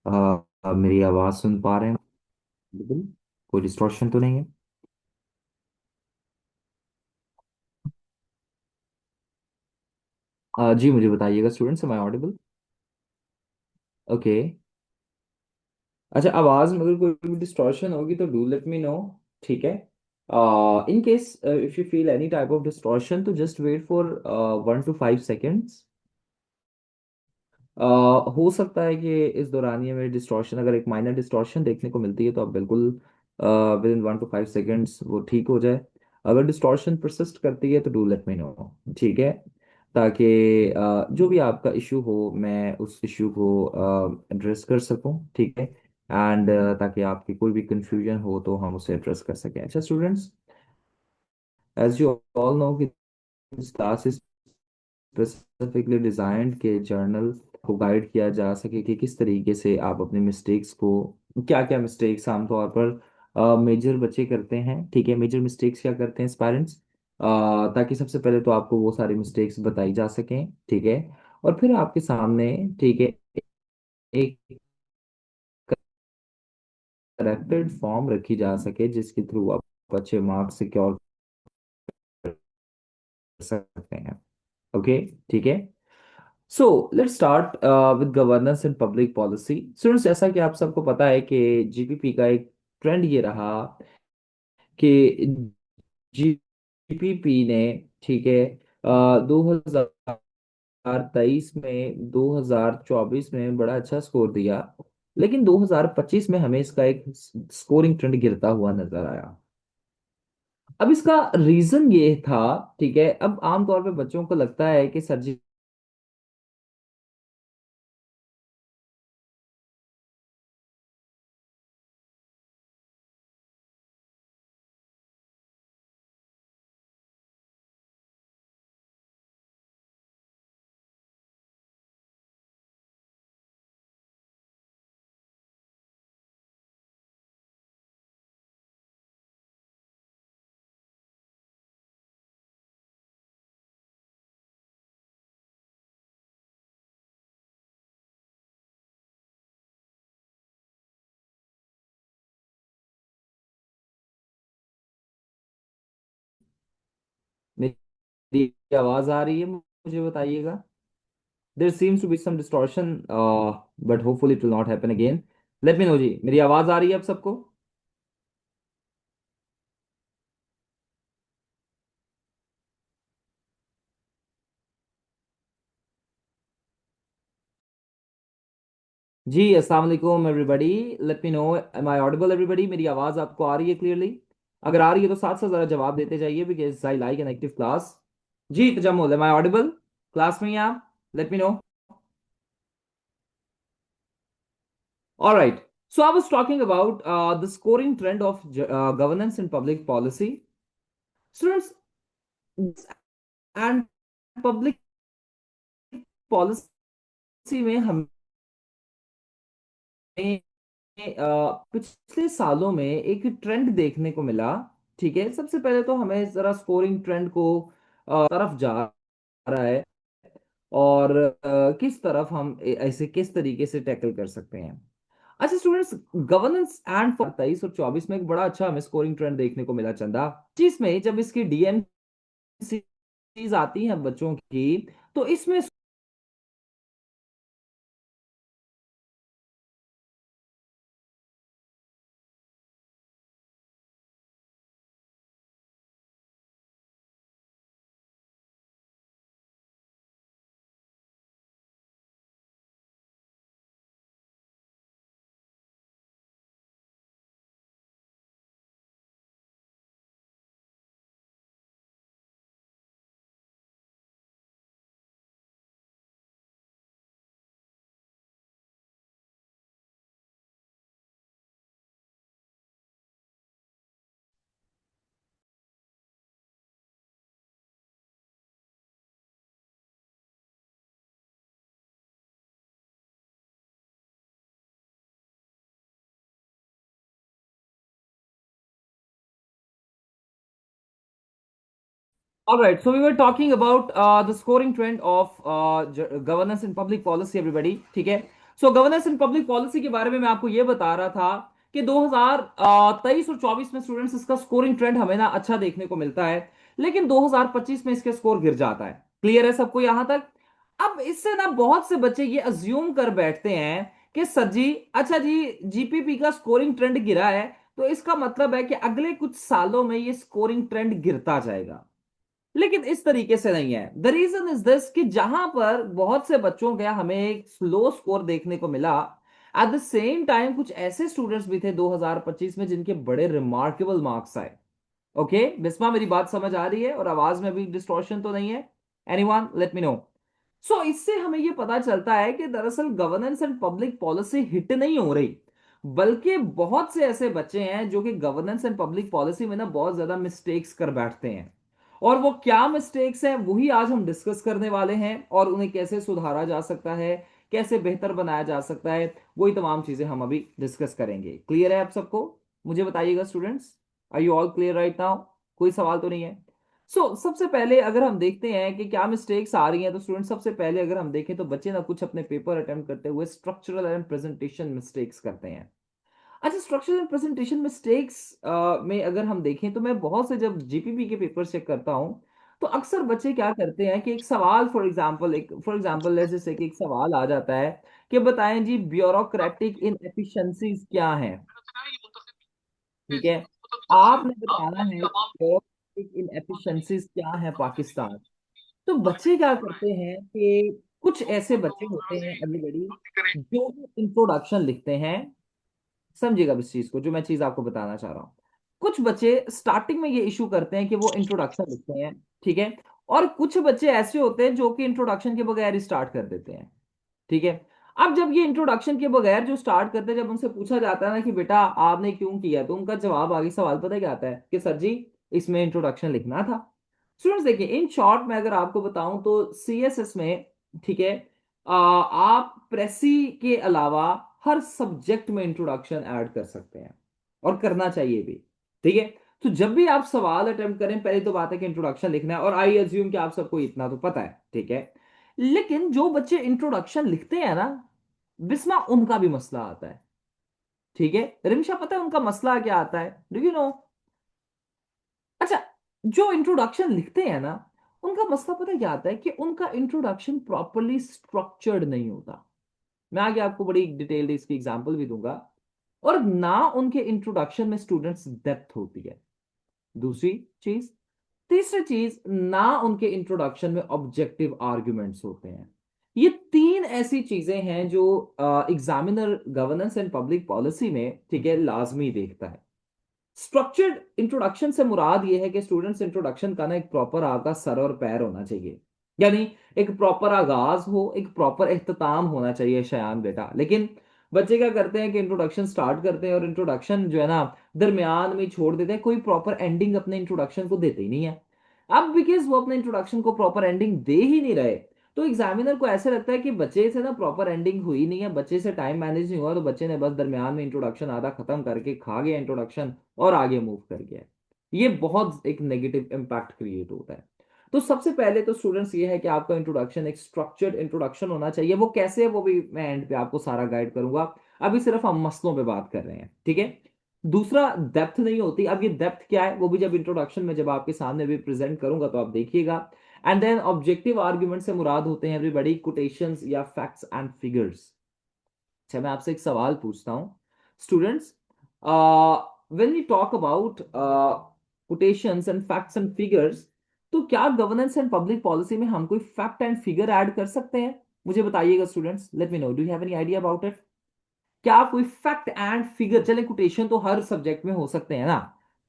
मेरी आवाज़ सुन पा रहे हैं? बिल्कुल। कोई डिस्टॉर्शन तो नहीं है? जी मुझे बताइएगा students, am I audible? Okay. अच्छा, आवाज़ में अगर कोई भी डिस्टॉर्शन होगी तो डू लेट मी नो। ठीक है। In case if you feel any type of distortion तो just wait for 1 to 5 seconds। हो सकता है कि इस दौरानिए में डिस्टॉर्शन, अगर एक माइनर डिस्टॉर्शन देखने को मिलती है तो आप बिल्कुल विद इन 1 to 5 seconds वो ठीक हो जाए। अगर डिस्टॉर्शन परसिस्ट करती है तो डू लेट मी नो। ठीक है। ताकि जो भी आपका इशू हो मैं उस इशू को एड्रेस कर सकूं। ठीक है। एंड ताकि आपकी कोई भी कंफ्यूजन हो तो हम उसे एड्रेस कर सकें। अच्छा students, as you all know कि क्लास स्पेसिफिकली डिजाइंड के जर्नल को गाइड किया जा सके कि किस तरीके से आप अपने मिस्टेक्स को, क्या क्या मिस्टेक्स आमतौर पर मेजर बच्चे करते हैं। ठीक है, मेजर मिस्टेक्स क्या करते हैं पेरेंट्स, ताकि सबसे पहले तो आपको वो सारी मिस्टेक्स बताई जा सकें। ठीक है। और फिर आपके सामने, ठीक है, एक करेक्टेड फॉर्म रखी जा सके जिसके थ्रू आप अच्छे मार्क्स सिक्योर कर सकते हैं। ओके। ठीक है। So let's start with governance and public policy. Students, जैसा कि आप सबको पता है कि जीपीपी का एक ट्रेंड ये रहा कि जीपीपी ने, ठीक है, 2023 में 2024 में बड़ा अच्छा स्कोर दिया, लेकिन 2025 में हमें इसका एक स्कोरिंग ट्रेंड गिरता हुआ नजर आया। अब इसका रीजन ये था, ठीक है, अब आमतौर पे बच्चों को लगता है कि सर जी मेरी आवाज आ रही है? मुझे बताइएगा। There seems to be some distortion, but hopefully it will not happen again. Let me know जी, मेरी आवाज आ रही है आप सबको? जी अस्सलाम वालेकुम everybody. Let me know, am I audible everybody? मेरी आवाज आपको आ रही है क्लियरली? अगर आ रही है तो साथ साथ जरा जवाब देते जाइए, because I like an active class. जी Tajammul, am I audible? Class में ही आप? Let me know. Alright. So I was talking about the scoring trend of governance and public policy. Students, and public policy में हमें पिछले सालों में एक ट्रेंड देखने को मिला। ठीक है, सबसे पहले तो हमें जरा स्कोरिंग ट्रेंड को तरफ जा रहा है, और किस तरफ हम ऐसे किस तरीके से टैकल कर सकते हैं। अच्छा स्टूडेंट्स, गवर्नेंस एंड 23 और 24 में एक बड़ा अच्छा हमें स्कोरिंग ट्रेंड देखने को मिला चंदा। जिसमें जब इसकी डीएम सीरीज आती हैं बच्चों की, तो इसमें all right, so we were talking about the scoring trend of governance and public policy everybody। ठीक है। सो गवर्नेंस एंड पब्लिक पॉलिसी के बारे में मैं आपको ये बता रहा था कि 2023 और 24 में स्टूडेंट्स इसका स्कोरिंग ट्रेंड हमें ना अच्छा देखने को मिलता है, लेकिन 2025 में इसके स्कोर गिर जाता है। क्लियर है सबको यहां तक? अब इससे ना बहुत से बच्चे ये अज्यूम कर बैठते हैं कि सर जी, अच्छा जी, जीपीपी का स्कोरिंग ट्रेंड गिरा है तो इसका मतलब है कि अगले कुछ सालों में ये स्कोरिंग ट्रेंड गिरता जाएगा। लेकिन इस तरीके से नहीं है। द रीजन इज दिस कि जहां पर बहुत से बच्चों का हमें एक स्लो स्कोर देखने को मिला, एट द सेम टाइम कुछ ऐसे स्टूडेंट्स भी थे 2025 में जिनके बड़े रिमार्केबल मार्क्स आए। ओके बिस्मा, मेरी बात समझ आ रही है और आवाज में भी डिस्टॉर्शन तो नहीं है? Anyone let me know. So इससे हमें यह पता चलता है कि दरअसल governance and public policy hit नहीं हो रही, बल्कि बहुत से ऐसे बच्चे हैं जो कि गवर्नेंस एंड पब्लिक पॉलिसी में ना बहुत ज्यादा मिस्टेक्स कर बैठते हैं। और वो क्या मिस्टेक्स हैं वही आज हम डिस्कस करने वाले हैं, और उन्हें कैसे सुधारा जा सकता है, कैसे बेहतर बनाया जा सकता है, वही तमाम चीजें हम अभी डिस्कस करेंगे। क्लियर है आप सबको? मुझे बताइएगा students, are you all clear right now? कोई सवाल तो नहीं है? सबसे पहले अगर हम देखते हैं कि क्या मिस्टेक्स आ रही हैं, तो स्टूडेंट सबसे पहले अगर हम देखें तो बच्चे ना कुछ अपने पेपर अटेम्प्ट करते हुए स्ट्रक्चरल एंड प्रेजेंटेशन मिस्टेक्स करते हैं। अच्छा, स्ट्रक्चरल एंड प्रेजेंटेशन मिस्टेक्स में अगर हम देखें तो मैं बहुत से जब जीपीपी के पेपर चेक करता हूं तो अक्सर बच्चे क्या करते हैं कि एक सवाल, फॉर एग्जांपल लेट्स जैसे कि एक सवाल आ जाता है कि बताएं जी ब्यूरोक्रेटिक इनएफिशिएंसीज क्या हैं। ठीक है, आपने बताना है ब्यूरोक्रेटिक इनएफिशिएंसीज क्या है पाकिस्तान। तो बच्चे क्या करते हैं कि कुछ ऐसे बच्चे होते हैं एवरीबॉडी जो इंट्रोडक्शन लिखते हैं। समझिएगा इस चीज को, जो मैं चीज आपको बताना चाह रहा हूँ। कुछ बच्चे स्टार्टिंग में ये इशू करते हैं कि वो इंट्रोडक्शन लिखते हैं, ठीक है, और कुछ बच्चे ऐसे होते हैं जो कि इंट्रोडक्शन के बगैर ही स्टार्ट कर देते हैं। ठीक है, अब जब ये इंट्रोडक्शन के बगैर जो स्टार्ट करते हैं, जब उनसे पूछा जाता है ना कि बेटा आपने क्यों किया, तो उनका जवाब आगे सवाल पता है क्या आता है कि सर जी इसमें इंट्रोडक्शन लिखना था। स्टूडेंट्स देखिए, इन शॉर्ट में अगर आपको बताऊं तो सीएसएस में, ठीक है, आप प्रेसी के अलावा हर सब्जेक्ट में इंट्रोडक्शन ऐड कर सकते हैं और करना चाहिए भी। ठीक है, तो जब भी आप सवाल अटेम्प्ट करें, पहले तो बात है कि इंट्रोडक्शन लिखना है, और आई अज्यूम कि आप सबको इतना तो पता है। ठीक है, लेकिन जो बच्चे इंट्रोडक्शन लिखते हैं ना बिस्मा, उनका भी मसला आता है। ठीक है, रिमशा पता है उनका मसला क्या आता है? Do you know? अच्छा, जो इंट्रोडक्शन लिखते हैं ना उनका मसला पता है क्या आता है कि उनका इंट्रोडक्शन प्रॉपरली स्ट्रक्चर्ड नहीं होता। मैं आगे आपको बड़ी डिटेल्ड इसकी एग्जांपल भी दूंगा। और ना उनके इंट्रोडक्शन में स्टूडेंट्स डेप्थ होती है, दूसरी चीज। तीसरी चीज, ना उनके इंट्रोडक्शन में ऑब्जेक्टिव आर्ग्यूमेंट्स होते हैं। ये तीन ऐसी चीजें हैं जो examiner governance and public policy में, ठीक है, लाजमी देखता है। स्ट्रक्चर्ड इंट्रोडक्शन से मुराद ये है कि स्टूडेंट्स इंट्रोडक्शन का ना एक प्रॉपर आपका सर और पैर होना चाहिए, यानी एक प्रॉपर आगाज हो, एक प्रॉपर इख्तिताम होना चाहिए शयान बेटा। लेकिन बच्चे क्या करते हैं कि इंट्रोडक्शन स्टार्ट करते हैं और इंट्रोडक्शन जो है ना दरमियान में ही छोड़ देते हैं, कोई प्रॉपर एंडिंग अपने इंट्रोडक्शन को देते ही नहीं है। अब बिकॉज वो अपने इंट्रोडक्शन को प्रॉपर एंडिंग दे ही नहीं रहे, तो एग्जामिनर को ऐसे लगता है कि बच्चे से ना प्रॉपर एंडिंग हुई नहीं है, बच्चे से टाइम मैनेज नहीं हुआ, तो बच्चे ने बस दरमियान में इंट्रोडक्शन आधा खत्म करके खा गया इंट्रोडक्शन और आगे मूव कर गया। ये बहुत एक नेगेटिव इम्पैक्ट क्रिएट होता है। तो सबसे पहले तो स्टूडेंट्स ये है कि आपका इंट्रोडक्शन एक स्ट्रक्चर्ड इंट्रोडक्शन होना चाहिए। वो कैसे है वो भी मैं एंड पे आपको सारा गाइड करूंगा, अभी सिर्फ हम मसलों पे बात कर रहे हैं। ठीक है, दूसरा डेप्थ नहीं होती। अब ये डेप्थ क्या है वो भी जब इंट्रोडक्शन में जब आपके सामने भी प्रेजेंट करूंगा तो आप देखिएगा। एंड देन ऑब्जेक्टिव आर्ग्यूमेंट से मुराद होते हैं एवरीबॉडी कोटेशंस या फैक्ट्स एंड फिगर्स। अच्छा, मैं आपसे एक सवाल पूछता हूं students, when you talk about quotations and facts and figures, तो क्या गवर्नेंस एंड पब्लिक पॉलिसी में हम कोई फैक्ट एंड फिगर ऐड कर सकते हैं? मुझे बताइएगा students, late me no, do you have any idea about it? क्या कोई फैक्ट एंड फिगर, चले कोटेशन तो हर सब्जेक्ट में हो सकते हैं ना,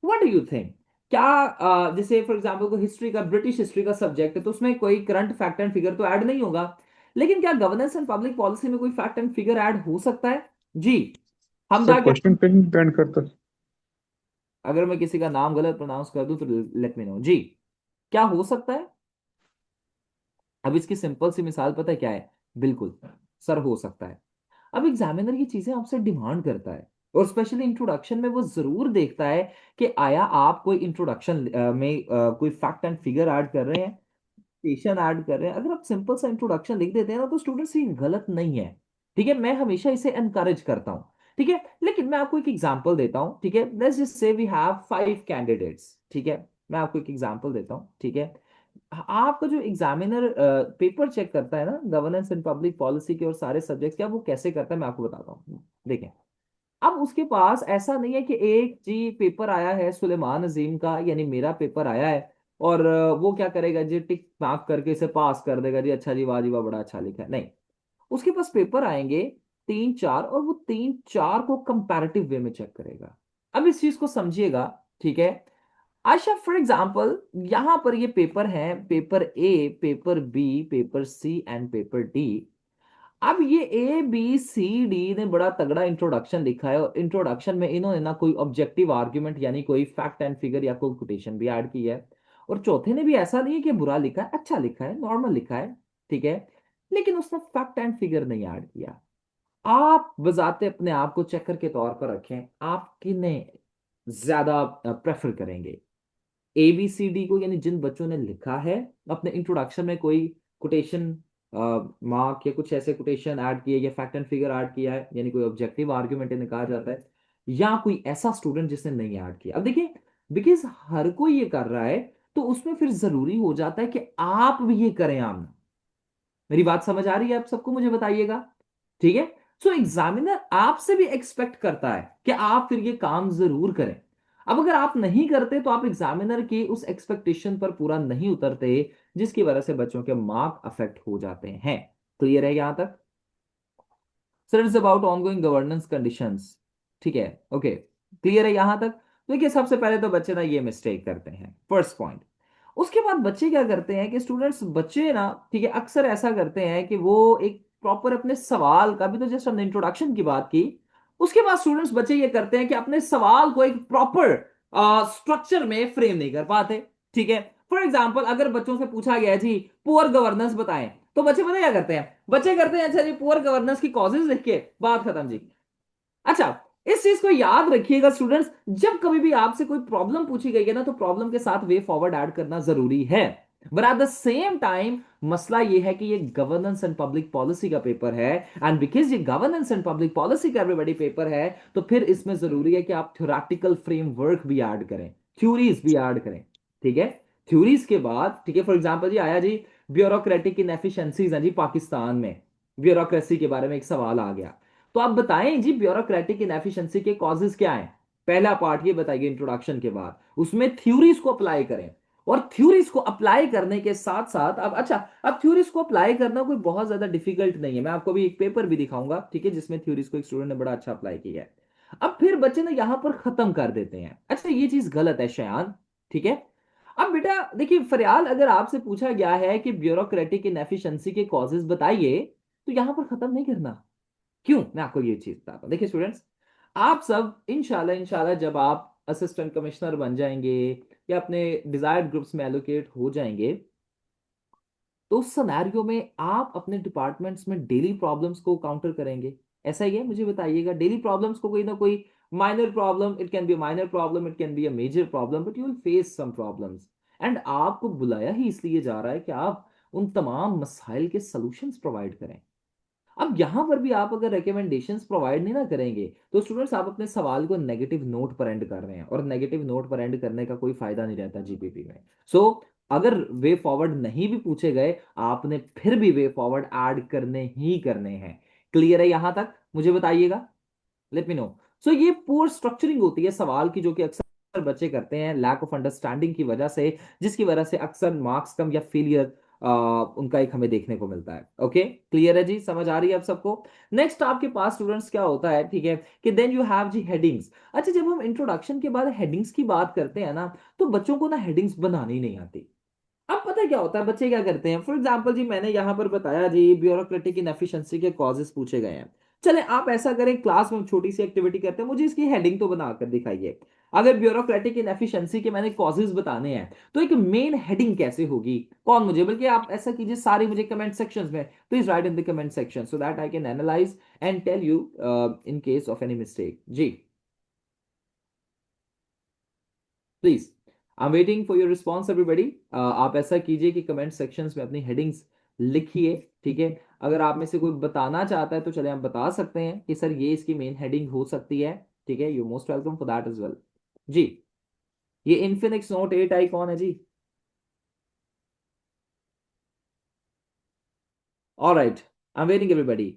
व्हाट डू यू थिंक? क्या जैसे फॉर एग्जांपल को हिस्ट्री का, ब्रिटिश हिस्ट्री का सब्जेक्ट है तो उसमें कोई करंट फैक्ट एंड फिगर तो ऐड नहीं होगा, लेकिन क्या गवर्नेंस एंड पब्लिक पॉलिसी में कोई फैक्ट एंड फिगर ऐड हो सकता है? जी, हमदा सर क्या? क्वेश्चन पे नहीं डिपेंड करता। अगर मैं किसी का नाम गलत प्रोनाउंस कर दूं तो लेट मी नो जी। क्या हो सकता है? अब इसकी सिंपल सी मिसाल पता है क्या है? बिल्कुल सर, हो सकता है। अब एग्जामिनर ये चीजें आपसे डिमांड करता है, और स्पेशली इंट्रोडक्शन में वो जरूर देखता है कि आया आप कोई इंट्रोडक्शन में कोई फैक्ट एंड फिगर ऐड कर रहे हैं, स्टेशन ऐड कर रहे हैं। अगर आप सिंपल सा इंट्रोडक्शन लिख देते हैं ना तो स्टूडेंट्स ये गलत नहीं है। ठीक है, मैं हमेशा इसे एनकरेज करता हूं। ठीक है, लेकिन मैं आपको एक एग्जांपल देता हूं। ठीक है, let's just say we have 5 candidates. ठीक है, मैं आपको एक एग्जांपल देता हूं। ठीक है, आपका जो एग्जामिनर पेपर चेक करता है ना गवर्नेंस एंड पब्लिक पॉलिसी के और सारे सब्जेक्ट्स क्या, वो कैसे करता है मैं आपको बताता हूँ। देखें, अब उसके पास ऐसा नहीं है कि एक जी पेपर आया है सुलेमान अजीम का, यानी मेरा पेपर आया है, और वो क्या करेगा जी, टिक मार्क करके इसे पास कर देगा जी, अच्छा जी वाह बड़ा अच्छा लिखा है। नहीं, उसके पास पेपर आएंगे 3 4, और वो 3 4 को कंपैरेटिव वे में चेक करेगा। अब इस चीज को समझिएगा। ठीक है, आशा फॉर एग्जाम्पल यहां पर ये पेपर है, paper A, paper B, paper C and paper D. अब ये ए बी सी डी ने बड़ा तगड़ा इंट्रोडक्शन लिखा है, और इंट्रोडक्शन में इन्होंने ना कोई ऑब्जेक्टिव आर्ग्यूमेंट यानी कोई फैक्ट एंड फिगर या कोई कोटेशन भी ऐड की है। और चौथे ने भी ऐसा नहीं है कि बुरा लिखा है, अच्छा लिखा है, नॉर्मल लिखा है। ठीक है, लेकिन उसने फैक्ट एंड फिगर नहीं ऐड किया। आप बजाते अपने आप को चेकर के तौर पर रखें, आप किन्हें ज्यादा प्रेफर करेंगे? ABCD को, यानी जिन बच्चों ने लिखा है अपने इंट्रोडक्शन में कोई कोटेशन मार्क या कुछ ऐसे कोटेशन ऐड किए या फैक्ट एंड फिगर ऐड किया है, यानी कोई ऑब्जेक्टिव आर्ग्यूमेंट इन्हें कहा जाता है, या कोई ऐसा स्टूडेंट जिसने नहीं ऐड किया? अब देखिए, बिकॉज हर कोई ये कर रहा है, तो उसमें फिर जरूरी हो जाता है कि आप भी ये करें। आम, मेरी बात समझ आ रही है आप सबको? मुझे बताइएगा। ठीक है, सो एग्जामिनर आपसे भी एक्सपेक्ट करता है कि आप फिर ये काम जरूर करें। अब अगर आप नहीं करते तो आप एग्जामिनर की उस एक्सपेक्टेशन पर पूरा नहीं उतरते, जिसकी वजह से बच्चों के मार्क अफेक्ट हो जाते हैं। क्लियर है यहां तक? Sir it's about ongoing governance conditions. ठीक है, ओके, क्लियर है यहां तक? देखिए, सबसे पहले तो बच्चे ना ये मिस्टेक करते हैं, फर्स्ट पॉइंट। उसके बाद बच्चे क्या करते हैं कि स्टूडेंट्स, बच्चे ना, ठीक है, अक्सर ऐसा करते हैं कि वो एक प्रॉपर अपने सवाल का भी, तो जस्ट हमने इंट्रोडक्शन की बात की, उसके बाद स्टूडेंट्स बच्चे ये करते हैं कि अपने सवाल को एक प्रॉपर स्ट्रक्चर में फ्रेम नहीं कर पाते। ठीक है, फॉर एग्जाम्पल अगर बच्चों से पूछा गया है जी पुअर गवर्नेंस बताएं, तो बच्चे पता क्या करते हैं? बच्चे करते हैं, अच्छा जी पुअर गवर्नेंस की कॉजेज लिख के बात खत्म जी। अच्छा, इस चीज को याद रखिएगा स्टूडेंट्स, जब कभी भी आपसे कोई प्रॉब्लम पूछी गई है ना, तो प्रॉब्लम के साथ वे फॉरवर्ड ऐड करना जरूरी है। But at the same time मसला यह है कि ये गवर्नेंस एंड पब्लिक पॉलिसी का पेपर है, एंड बिकॉज ये गवर्नेंस एंड पब्लिक पॉलिसी का एवरीबॉडी पेपर है, तो फिर इसमें जरूरी है कि आप थ्योरेटिकल फ्रेमवर्क भी ऐड करें, थ्योरीज भी ऐड करें। ठीक है, थ्योरीज के बाद, ठीक है, फॉर एग्जाम्पल जी आया जी ब्यूरोक्रेटिक इनएफिशिएंसीज हैं जी पाकिस्तान में, ब्यूरोक्रेसी के बारे में एक सवाल आ गया। तो आप बताएं जी ब्यूरोक्रेटिक इनएफिशिएंसी के कॉजेज क्या हैं? पहला पार्ट ये बताइए इंट्रोडक्शन के बाद, उसमें थ्योरीज को अप्लाई करें। और थ्योरीज को अप्लाई करने के साथ साथ, अब अच्छा, अब थ्योरीज को अप्लाई करना कोई बहुत ज्यादा डिफिकल्ट नहीं है, मैं आपको भी एक पेपर भी दिखाऊंगा, ठीक है, जिसमें थ्योरीज को एक स्टूडेंट ने बड़ा अच्छा अप्लाई किया है। अब फिर बच्चे ना यहां पर खत्म कर देते हैं, अच्छा ये चीज गलत है शयान। ठीक है, अब बेटा देखिए फरियाल, अगर आपसे पूछा गया है कि ब्यूरोक्रेटिक इनएफिशिएंसी के कॉजेज बताइए, तो यहां पर खत्म नहीं करना। क्यों? मैं आपको ये चीज बताता हूं। देखिए स्टूडेंट्स, आप सब इंशाल्लाह इंशाल्लाह जब आप असिस्टेंट कमिश्नर बन जाएंगे या अपने डिजायर्ड ग्रुप्स में एलोकेट हो जाएंगे, तो उस सिनेरियो में आप अपने डिपार्टमेंट्स में डेली प्रॉब्लम्स को काउंटर करेंगे। ऐसा ही है? मुझे बताइएगा, डेली प्रॉब्लम्स को कोई ना कोई minor problem, it can be minor problem, it can be a major problem, but you will face some problems. And आपको बुलाया ही इसलिए जा रहा है कि आप उन तमाम मसाइल के सॉल्यूशंस प्रोवाइड करें। अब यहां पर भी आप अगर रिकमेंडेशंस प्रोवाइड नहीं ना करेंगे, तो स्टूडेंट्स आप अपने सवाल को नेगेटिव नोट पर एंड कर रहे हैं, और नेगेटिव नोट पर एंड करने का कोई फायदा नहीं रहता जीपीपी में। सो अगर वे फॉरवर्ड नहीं भी पूछे गए, आपने फिर भी वे फॉरवर्ड ऐड करने ही करने हैं। क्लियर है यहां तक? मुझे बताइएगा, लेट मी नो। सो ये पुअर स्ट्रक्चरिंग होती है सवाल की, जो कि अक्सर बच्चे करते हैं लैक ऑफ अंडरस्टैंडिंग की वजह से, जिसकी वजह से अक्सर मार्क्स कम या फेलियर उनका एक हमें देखने को मिलता है। ओके, क्लियर है जी? समझ आ रही है आप सबको? नेक्स्ट आपके पास स्टूडेंट्स क्या होता है, ठीक है, कि देन यू हैव जी हेडिंग्स। अच्छा, जब हम इंट्रोडक्शन के बाद हेडिंग्स की बात करते हैं ना, तो बच्चों को ना हेडिंग्स बनानी नहीं आती। अब पता है क्या होता है, बच्चे क्या करते हैं, फॉर एग्जाम्पल जी मैंने यहां पर बताया जी ब्यूरोक्रेटिक इनएफिशिएंसी के कॉजेस पूछे गए हैं। चले आप ऐसा करें, क्लास में छोटी सी एक्टिविटी करते हैं, मुझे इसकी हेडिंग तो बनाकर दिखाइए। अगर ब्यूरोक्रेटिक इनएफिशिएंसी के मैंने कॉजेस बताने हैं, तो एक मेन हेडिंग कैसे होगी? कौन मुझे, बल्कि आप ऐसा कीजिए सारे मुझे कमेंट सेक्शंस में please write in the comment section so that I can analyse and tell you in case of any mistake जी। Please, I am waiting for your response everybody. आप ऐसा कीजिए कि कमेंट सेक्शंस में अपनी headings लिखिए। ठीक है, अगर आप में से कोई बताना चाहता है तो चले हम बता सकते हैं कि सर ये इसकी मेन हेडिंग हो सकती है। ठीक है, you most welcome for that as well. जी, ये इन्फिनिक्स नोट 8 आई कौन है जी? Alright, I am waiting everybody.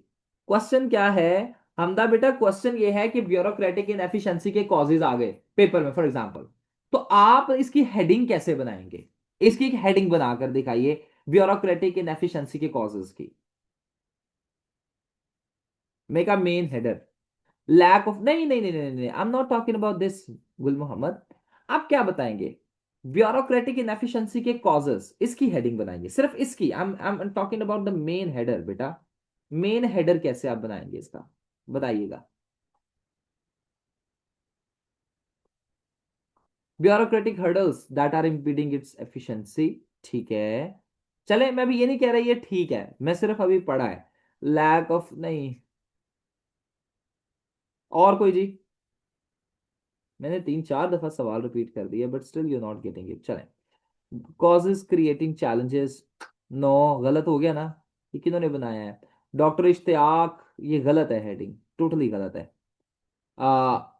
Question क्या है? हमदा बेटा क्वेश्चन ये है कि ब्यूरोक्रेटिक इनएफिशिएंसी के कॉजेज आ गए पेपर में फॉर एग्जांपल, तो आप इसकी हेडिंग कैसे बनाएंगे? इसकी एक हेडिंग बनाकर दिखाइए ब्यूरोक्रेटिक इनएफिशिएंसी के कॉजेज की। Make a main header. Lack of, नहीं नहीं नहीं नहीं नहीं, I am not talking about this. Gul Mohammad, आप क्या बताएंगे? ब्यूरोक्रेटिक इनएफिशिएंसी के कॉजेस, इसकी हेडिंग बनाएंगे, सिर्फ इसकी। I am talking about the main header बेटा। मेन हेडर कैसे आप बनाएंगे इसका, बताइएगा। Bureaucratic hurdles that are impeding its efficiency. ठीक है, चले, मैं भी ये नहीं कह रहा ये ठीक है, मैं सिर्फ अभी पढ़ा है। लैक ऑफ, नहीं। और कोई जी? मैंने 3 4 दफा सवाल रिपीट कर दिया but still you not getting it. चलें, कॉजेज क्रिएटिंग चैलेंजेस। नो, गलत हो गया ना? ये किन्होंने बनाया है? डॉक्टर इश्तियाक, ये गलत है, हेडिंग टोटली गलत है।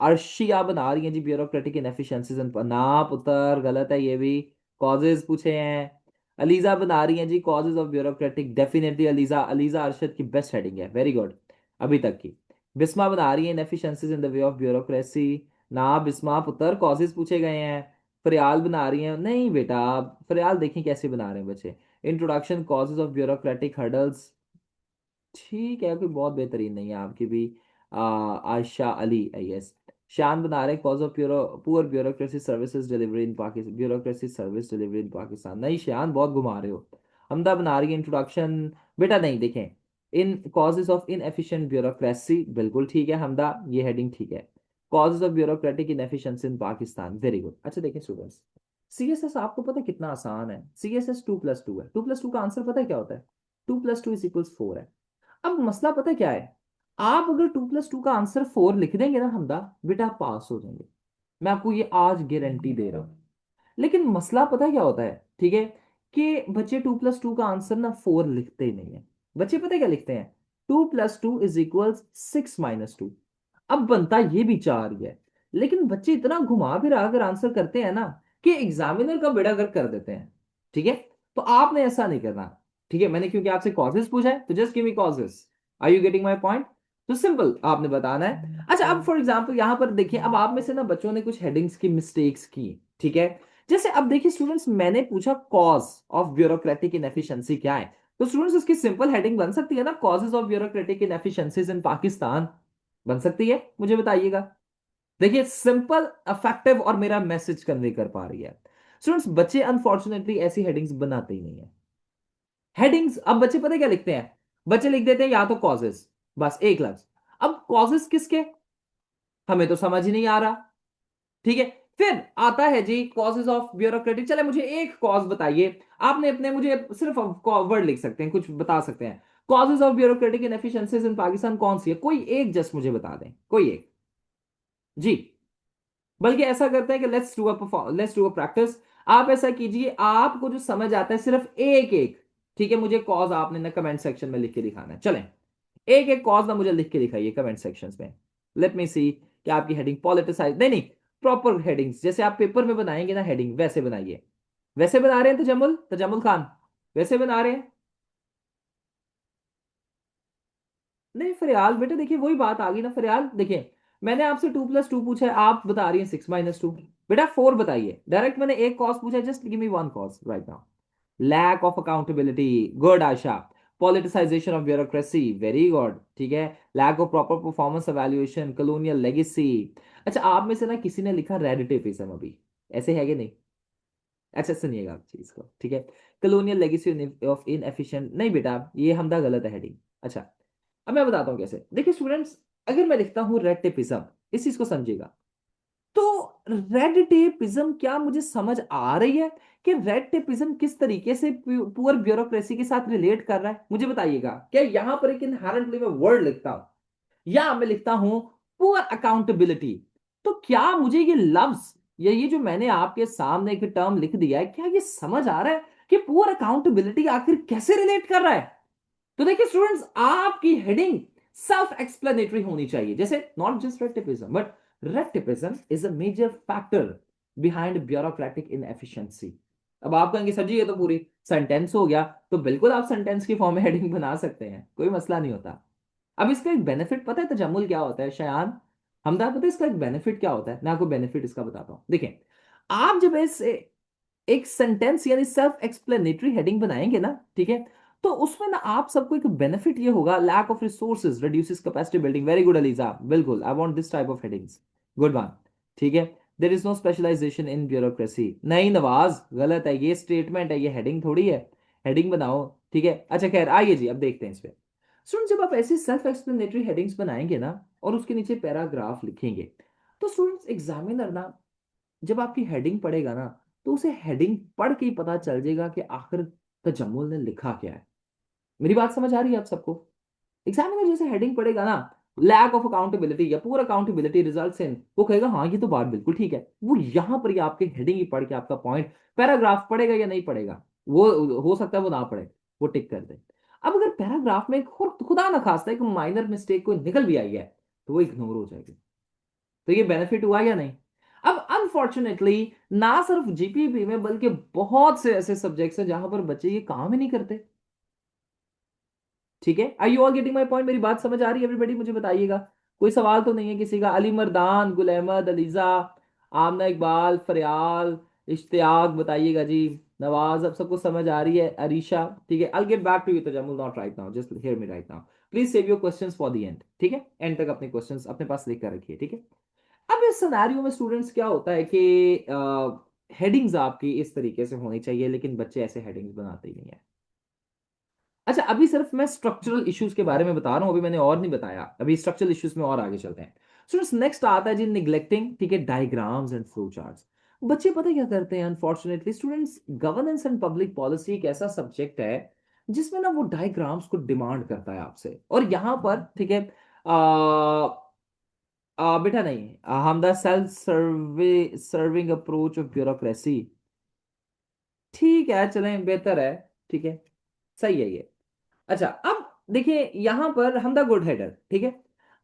अर्शिया बना रही हैं जी ब्यूरोक्रेटिक इनएफिशिएंसीज ना, पुत्र गलत है ये भी। कॉजेज पूछे हैं। अलीजा बना रही हैं जी causes of bureaucratic, definitely Aliza, Aliza Arshad की बेस्ट हेडिंग है, वेरी गुड अभी तक की। बिस्मा बना रही है inefficiencies in the way of bureaucracy. ना बिस्मा पुत्र, कॉजेज पूछे गए हैं। फरियाल बना रही हैं, नहीं बेटा, फरियाल देखें कैसे बना रहे हैं बच्चे। Introduction causes of bureaucratic hurdles, ठीक है, कोई बहुत बेहतरीन नहीं है आपकी भी। आयशा अली, यस। शान बना रहे cause of poor bureaucracy services delivery in Pakistan, bureaucracy service delivery in Pakistan, नहीं शान बहुत घुमा रहे हो। हमदा बना रही है इंट्रोडक्शन। बेटा नहीं, देखें, इन कॉजेज ऑफ इनएफिशिएंट ब्यूरोक्रेसी, बिल्कुल ठीक है हमदा, ये हेडिंग ठीक है। Causes of bureaucratic inefficiency in Pakistan, very good. अच्छा देखें स्टूडेंट्स, सीएसएस आपको पता है कितना आसान है? सीएसएस 2+2 है। 2+2 का आंसर पता है क्या होता है? 2+2 = 4 है। अब मसला पता है क्या है? आप अगर 2+2 का आंसर 4 लिख देंगे ना हमदा, बेटा आप पास हो जाएंगे। मैं आपको ये आज गारंटी दे रहा हूं। लेकिन मसला पता है क्या होता है? ठीक है, कि बच्चे 2+2 का आंसर ना 4 लिखते ही नहीं है। बच्चे पता है क्या लिखते हैं? 2+2 = 6 - 2। अब बनता ये भी 4 ही है। लेकिन बच्चे इतना घुमा फिरा अगर आंसर करते हैं ना, कि एग्जामिनर का बेड़ा गर्क कर देते हैं। ठीक है, तो आपने ऐसा नहीं करना। ठीक है, मैंने क्योंकि आपसे कॉजेस पूछा है तो just give me causes. Are you getting my point? तो सिंपल आपने बताना है। अच्छा, अब फॉर एग्जांपल यहां पर देखिए, अब आप में से ना बच्चों ने कुछ हेडिंग्स की मिस्टेक्स की। ठीक है, जैसे अब देखिए स्टूडेंट्स, मैंने पूछा कॉज ऑफ ब्यूरोक्रेटिक इनएफिशिएंसी क्या है, तो स्टूडेंट्स उसकी सिंपल हेडिंग बन सकती है ना, कॉजेज ऑफ ब्यूरोक्रेटिक इनएफिशिएंसीज इन पाकिस्तान। बन सकती है, मुझे बताइएगा। देखिए सिंपल, इफेक्टिव, और मेरा मैसेज कन्वे कर पा रही है। स्टूडेंट्स, बच्चे अनफॉर्चुनेटली ऐसी हेडिंग्स बनाते ही नहीं है। हेडिंग्स, अब बच्चे पता है क्या लिखते हैं? बच्चे लिख देते हैं या तो कॉजेस, बस एक लफ्ज। अब कॉजेस किसके, हमें तो समझ ही नहीं आ रहा। ठीक है, फिर आता है जी कॉजेज ऑफ ब्यूरोक्रेटिक, चले मुझे एक कॉज बताइए। आपने अपने, मुझे सिर्फ वर्ड लिख सकते हैं, कुछ बता सकते हैं। कॉजेज ऑफ ब्यूरोक्रेटिक इनएफिशिएंसीज इन पाकिस्तान कौन सी है? कोई एक जस्ट मुझे बता दें, कोई एक। जी, बल्कि ऐसा करते हैं कि लेट्स डू अ प्रैक्टिस। आप ऐसा कीजिए, आपको जो समझ आता है सिर्फ एक एक, ठीक है, मुझे कॉज आपने ना कमेंट सेक्शन में लिख के दिखाना है। चलें, एक एक कॉज ना मुझे लिख के दिखाइए कमेंट सेक्शंस में। लेट मी सी कि आपकी हेडिंग पॉलिटिसाइज, नहीं नहीं, प्रॉपर हेडिंग्स जैसे आप पेपर में बनाएंगे ना हेडिंग, वैसे बनाइए। वैसे बना रहे हैं तजम्मुल, तजम्मुल खान, वैसे बना रहे हैं? नहीं फरियाल बेटा, देखिए वही बात आ गई ना फरियाल, देखिए मैंने आपसे 2+2 पूछा है, आप बता रही हैं 6 - 2। बेटा 4 बताइए डायरेक्ट, मैंने एक कॉज पूछा है, just give me one cause right now. Lack of accountability, good Asha. Politicisation of bureaucracy, very good, ठीक है। Lack of proper performance evaluation, colonial legacy. अच्छा, आप में से ना किसी ने लिखा रेडिटिविज्म, अभी ऐसे है कि नहीं? अच्छा सुनिएगा आप चीज को, ठीक है। कॉलोनियल लेगेसी ऑफ इनएफिशिएंट, नहीं बेटा ये हमदा गलत है हेडिंग। अच्छा, अब मैं बताता हूँ कैसे। देखिए स्टूडेंट्स, अगर मैं लिखता हूँ रेड टेपिज्म, इस चीज को समझिएगा। तो रेड टेपिज्म, क्या मुझे समझ आ रही है कि रेड टेपिज्म किस तरीके से पुअर ब्यूरोक्रेसी के साथ रिलेट कर रहा है? मुझे बताइएगा। क्या यहां पर एक इनहेरेंटली मैं वर्ड लिखता हूं, या मैं लिखता हूं पुअर अकाउंटेबिलिटी, तो क्या मुझे ये लफ्ज या ये जो मैंने आपके सामने एक टर्म लिख दिया है, क्या ये समझ आ रहा है कि पुअर अकाउंटेबिलिटी आखिर कैसे रिलेट कर रहा है। तो देखिए स्टूडेंट्स, आपकी हेडिंग सेल्फ एक्सप्लेनेटरी होनी चाहिए, जैसे not just red tapism but red tapism is a major factor behind bureaucratic inefficiency. अब आप कहेंगे सर जी ये तो पूरी सेंटेंस हो गया, तो बिल्कुल आप सेंटेंस की फॉर्म में हेडिंग बना सकते हैं, कोई मसला नहीं होता। अब इसका एक बेनिफिट पता है तजम्मुल क्या होता है शयान, हमदा पता है इसका एक बेनिफिट क्या होता है, मैं आपको बेनिफिट इसका बताता हूं। देखें, आप जब ऐसे एक सेंटेंस यानी सेल्फ एक्सप्लेनेटरी हेडिंग बनाएंगे ना, ठीक है, तो उसमें ना आप सबको एक बेनिफिट ये होगा, lack of resources reduces capacity building. Very good Aliza, बिल्कुल I want this type of headings, good one. ठीक है, there is no specialisation in bureaucracy, नहीं नवाज गलत है, ये स्टेटमेंट है, ये हेडिंग थोड़ी है। हेडिंग बनाओ, ठीक है। अच्छा खैर आइए जी, अब देखते हैं इस पे। स्टूडेंट जब आप ऐसे सेल्फ एक्सप्लेनेटरी हेडिंग्स बनाएंगे ना और उसके नीचे पैराग्राफ लिखेंगे, तो स्टूडेंट्स एग्जामिनर ना जब आपकी हेडिंग पढ़ेगा ना, तो उसे हेडिंग पढ़ के ही पता चल जाएगा कि आखिर तजम्मुल ने लिखा क्या है। मेरी बात समझ आ रही है आप सबको? एग्जामिनर जैसे हेडिंग पढ़ेगा ना, लैक ऑफ अकाउंटेबिलिटी या पुअर अकाउंटेबिलिटी रिजल्ट्स इन, वो कहेगा हाँ ये तो बात बिल्कुल ठीक है। वो यहां पर ही आपके हेडिंग ही पढ़ के आपका पॉइंट, पैराग्राफ पढ़ेगा या नहीं पढ़ेगा, वो हो सकता है वो ना पढ़े, वो टिक कर दे। अब अगर पैराग्राफ में खुदा ना खास्ता एक माइनर मिस्टेक कोई निकल भी आई है, तो वो इग्नोर हो जाएगी। तो ये बेनिफिट हुआ या नहीं? अब अनफॉर्चुनेटली ना सिर्फ जीपीपी में बल्कि बहुत से ऐसे सब्जेक्ट्स हैं जहां पर बच्चे ये काम ही नहीं करते। ठीक है, I you all getting my point? मेरी बात समझ आ रही है एवरीबॉडी? मुझे बताइएगा, कोई सवाल तो नहीं है किसी का? अली मर्दान, गुल अहमद, अलीजा, आमना इकबाल, फरियाल, इश्तियाक, बताइएगा जी। नवाज, अब सबको समझ आ रही है? अरीशा, ठीक है। I get back to you Tajammul, not right now, just hear me right now. Please save your questions for the end, ठीक है, एंड तक अपने क्वेश्चंस अपने पास लिख कर रखिए, ठीक है। अब इस सिनेरियो में स्टूडेंट्स क्या होता है कि हेडिंग्स आपकी इस तरीके से होनी चाहिए, लेकिन बच्चे ऐसे हेडिंग्स बनाते ही नहीं है। अच्छा, अभी सिर्फ मैं स्ट्रक्चरल इश्यूज के बारे में बता रहा हूं, अभी मैंने और नहीं बताया, अभी स्ट्रक्चरल इश्यूज में और आगे चलते हैं। स्टूडेंट्स नेक्स्ट आता है जी निग्लेक्टिंग, ठीक है, डायग्राम्स एंड फ्लो चार्ट्स। बच्चे पता क्या करते हैं unfortunately students, governance and public policy एक ऐसा सब्जेक्ट है जिसमें ना वो डायग्राम्स को डिमांड करता है आपसे, और यहां पर ठीक है, बेटा नहीं, हम the self serving approach of bureaucracy, ठीक है चलें, बेहतर है, ठीक है, सही है ये। अच्छा, अब देखिए यहां पर हम द गुड हेडर, ठीक है।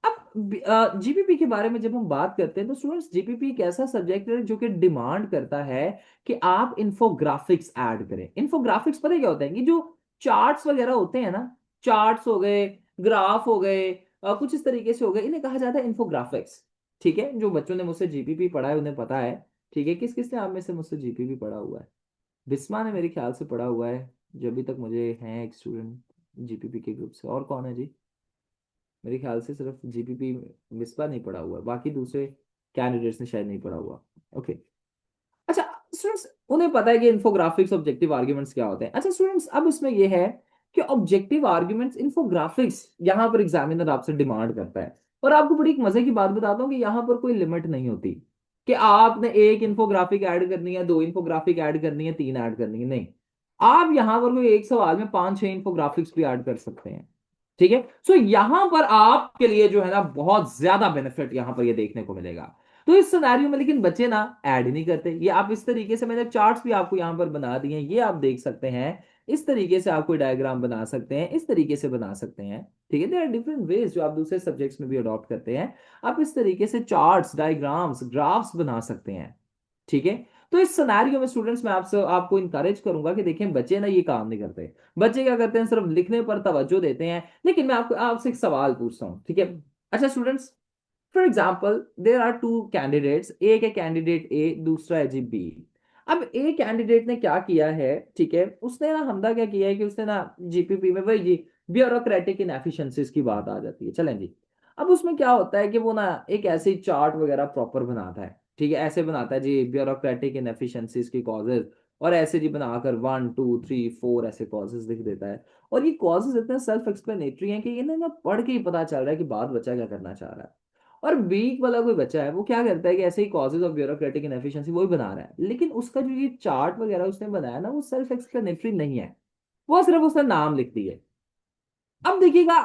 अब जीपीपी के बारे में जब हम बात करते हैं तो स्टूडेंट्स, जीपीपी एक ऐसा सब्जेक्ट है जो कि डिमांड करता है कि आप इंफोग्राफिक्स ऐड करें। इंफोग्राफिक्स पता है क्या होता है? कि जो चार्ट्स वगैरह होते हैं ना, चार्ट्स हो गए, ग्राफ हो गए, कुछ इस तरीके से हो गए, इन्हें कहा जाता है इंफोग्राफिक्स। ठीक है, जो बच्चों ने मुझसे जीपीपी पढ़ा है उन्हें पता है। ठीक है, किस किस ने आप में से मुझसे जीपीपी पढ़ा हुआ है? बिस्मा ने मेरे ख्याल से पढ़ा हुआ है, जो अभी तक मुझे है एक स्टूडेंट जीपीपी के ग्रुप से। और कौन है जी? मेरे ख्याल से सिर्फ जीपीपी बिस्मा नहीं पढ़ा हुआ है, बाकी दूसरे कैंडिडेट्स ने शायद नहीं पढ़ा हुआ। ओके। अच्छा स्टूडेंट्स, उन्हें पता है कि इन्फोग्राफिक्स ऑब्जेक्टिव आर्ग्यूमेंट्स क्या होते हैं। अच्छा स्टूडेंट्स, अब इसमें यह है कि ऑब्जेक्टिव आर्ग्यूमेंट्स इन्फोग्राफिक्स यहां पर एग्जामिनर आपसे डिमांड करता है। और आपको बड़ी एक मजे की बात बताता हूँ कि यहां पर कोई लिमिट नहीं होती कि आपने एक इन्फोग्राफिक ऐड करनी है, दो इन्फोग्राफिक ऐड करनी है, तीन ऐड करनी है, नहीं। आप यहां पर कोई एक सवाल में पांच छह इन्फोग्राफिक्स भी ऐड कर सकते हैं। ठीक है, सो यहां पर आपके लिए जो है ना बहुत ज्यादा बेनिफिट यहां पर ये देखने को मिलेगा। तो इस सिनेरियो में लेकिन बच्चे ना ऐड ही नहीं करते। ये आप इस तरीके से, मैंने चार्ट्स भी आपको यहां पर बना दिए हैं, ये आप देख सकते हैं। इस तरीके से आप कोई डायग्राम बना सकते हैं, इस तरीके से बना सकते हैं। ठीक है, देयर आर डिफरेंट वेज जो आप दूसरे सब्जेक्ट्स में भी अडॉप्ट करते हैं। आप इस तरीके से चार्ट्स, डायग्राम्स, ग्राफ्स बना सकते हैं। ठीक है, तो इस सिनेरियो में स्टूडेंट्स मैं आपसे आपको इंकरेज करूंगा कि देखें बच्चे ना ये काम नहीं करते। बच्चे क्या करते हैं, सिर्फ लिखने पर तवज्जो देते हैं। लेकिन मैं आपको आपसे एक सवाल पूछता हूँ, ठीक है। अच्छा students, for example there are two candidates, एक है कैंडिडेट ए, दूसरा है जी बी। अब ए कैंडिडेट ने क्या किया है, ठीक है, उसने ना हमदा क्या किया है कि उसने ना जीपीपी में वही जी ब्यूरोक्रेटिक इनएफिशिएंसीज की बात आ जाती है, चलें जी। अब उसमें क्या होता है कि वो ना एक ऐसे चार्ट वगैरह प्रॉपर बनाता है, ठीक है, ऐसे बनाता है जी ब्यूरोक्रेटिक इनएफिशिएंसीज की कॉजेज, और ऐसे जी बनाकर 1 2 3 4 ऐसे कॉजेज लिख देता है। और ये कॉजेज इतने सेल्फ एक्सप्लेनेटरी हैं कि इन्हें ना पढ़ के ही पता चल रहा है कि बात बच्चा क्या करना चाह रहा है। और वीक वाला कोई बच्चा है वो क्या करता है कि ऐसे ही कॉजेज ऑफ ब्यूरोक्रेटिक इनएफिशिएंसी वही बना रहा है, लेकिन उसका जो ये चार्ट वगैरह उसने बनाया ना वो सेल्फ एक्सप्लेनेटरी नहीं है, वो सिर्फ उसने नाम लिख दिए। अब देखिएगा,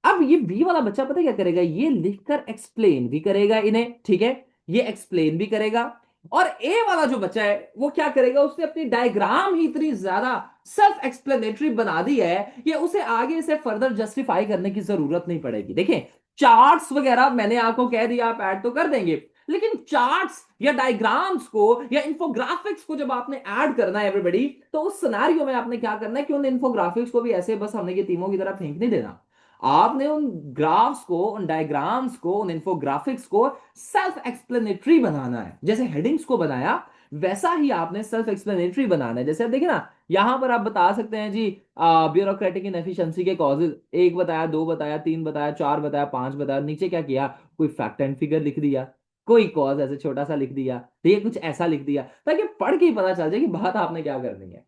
अब ये बी वाला बच्चा पता है क्या करेगा, ये लिखकर एक्सप्लेन भी करेगा इन्हें, ठीक है, ये एक्सप्लेन भी करेगा, और ए वाला जो बच्चा है वो क्या करेगा, उसने अपनी डायग्राम ही इतनी ज्यादा सेल्फ एक्सप्लेनेटरी बना दी है कि उसे आगे से फर्दर जस्टिफाई करने की जरूरत नहीं पड़ेगी। देखिए, चार्ट्स वगैरह मैंने आपको कह दिया आप ऐड तो कर देंगे, लेकिन चार्ट्स या डायग्राम्स को या इंफोग्राफिक्स को जब आपने ऐड करना है एवरीबॉडी, तो उस सिनेरियो में आपने क्या करना है कि उन इंफोग्राफिक्स को भी ऐसे बस हमने की टीमों की तरह फेंक नहीं देना। आपने उन ग्राफ्स को, उन डायग्राम्स को, उन इंफोग्राफिक्स को सेल्फ एक्सप्लेनेटरी बनाना है। जैसे हेडिंग्स को बनाया वैसा ही आपने सेल्फ एक्सप्लेनेटरी बनाना है। जैसे आप देखिए ना, यहां पर आप बता सकते हैं जी ब्यूरोक्रेटिक इनएफिशिएंसी के कॉजेज, एक बताया, दो बताया, तीन बताया, चार बताया, पांच बताया, नीचे क्या किया, कोई फैक्ट एंड फिगर लिख दिया, कोई कॉज ऐसे छोटा सा लिख दिया, ठीक है, कुछ ऐसा लिख दिया ताकि पढ़ के ही पता चल जाए कि बात आपने क्या करनी है।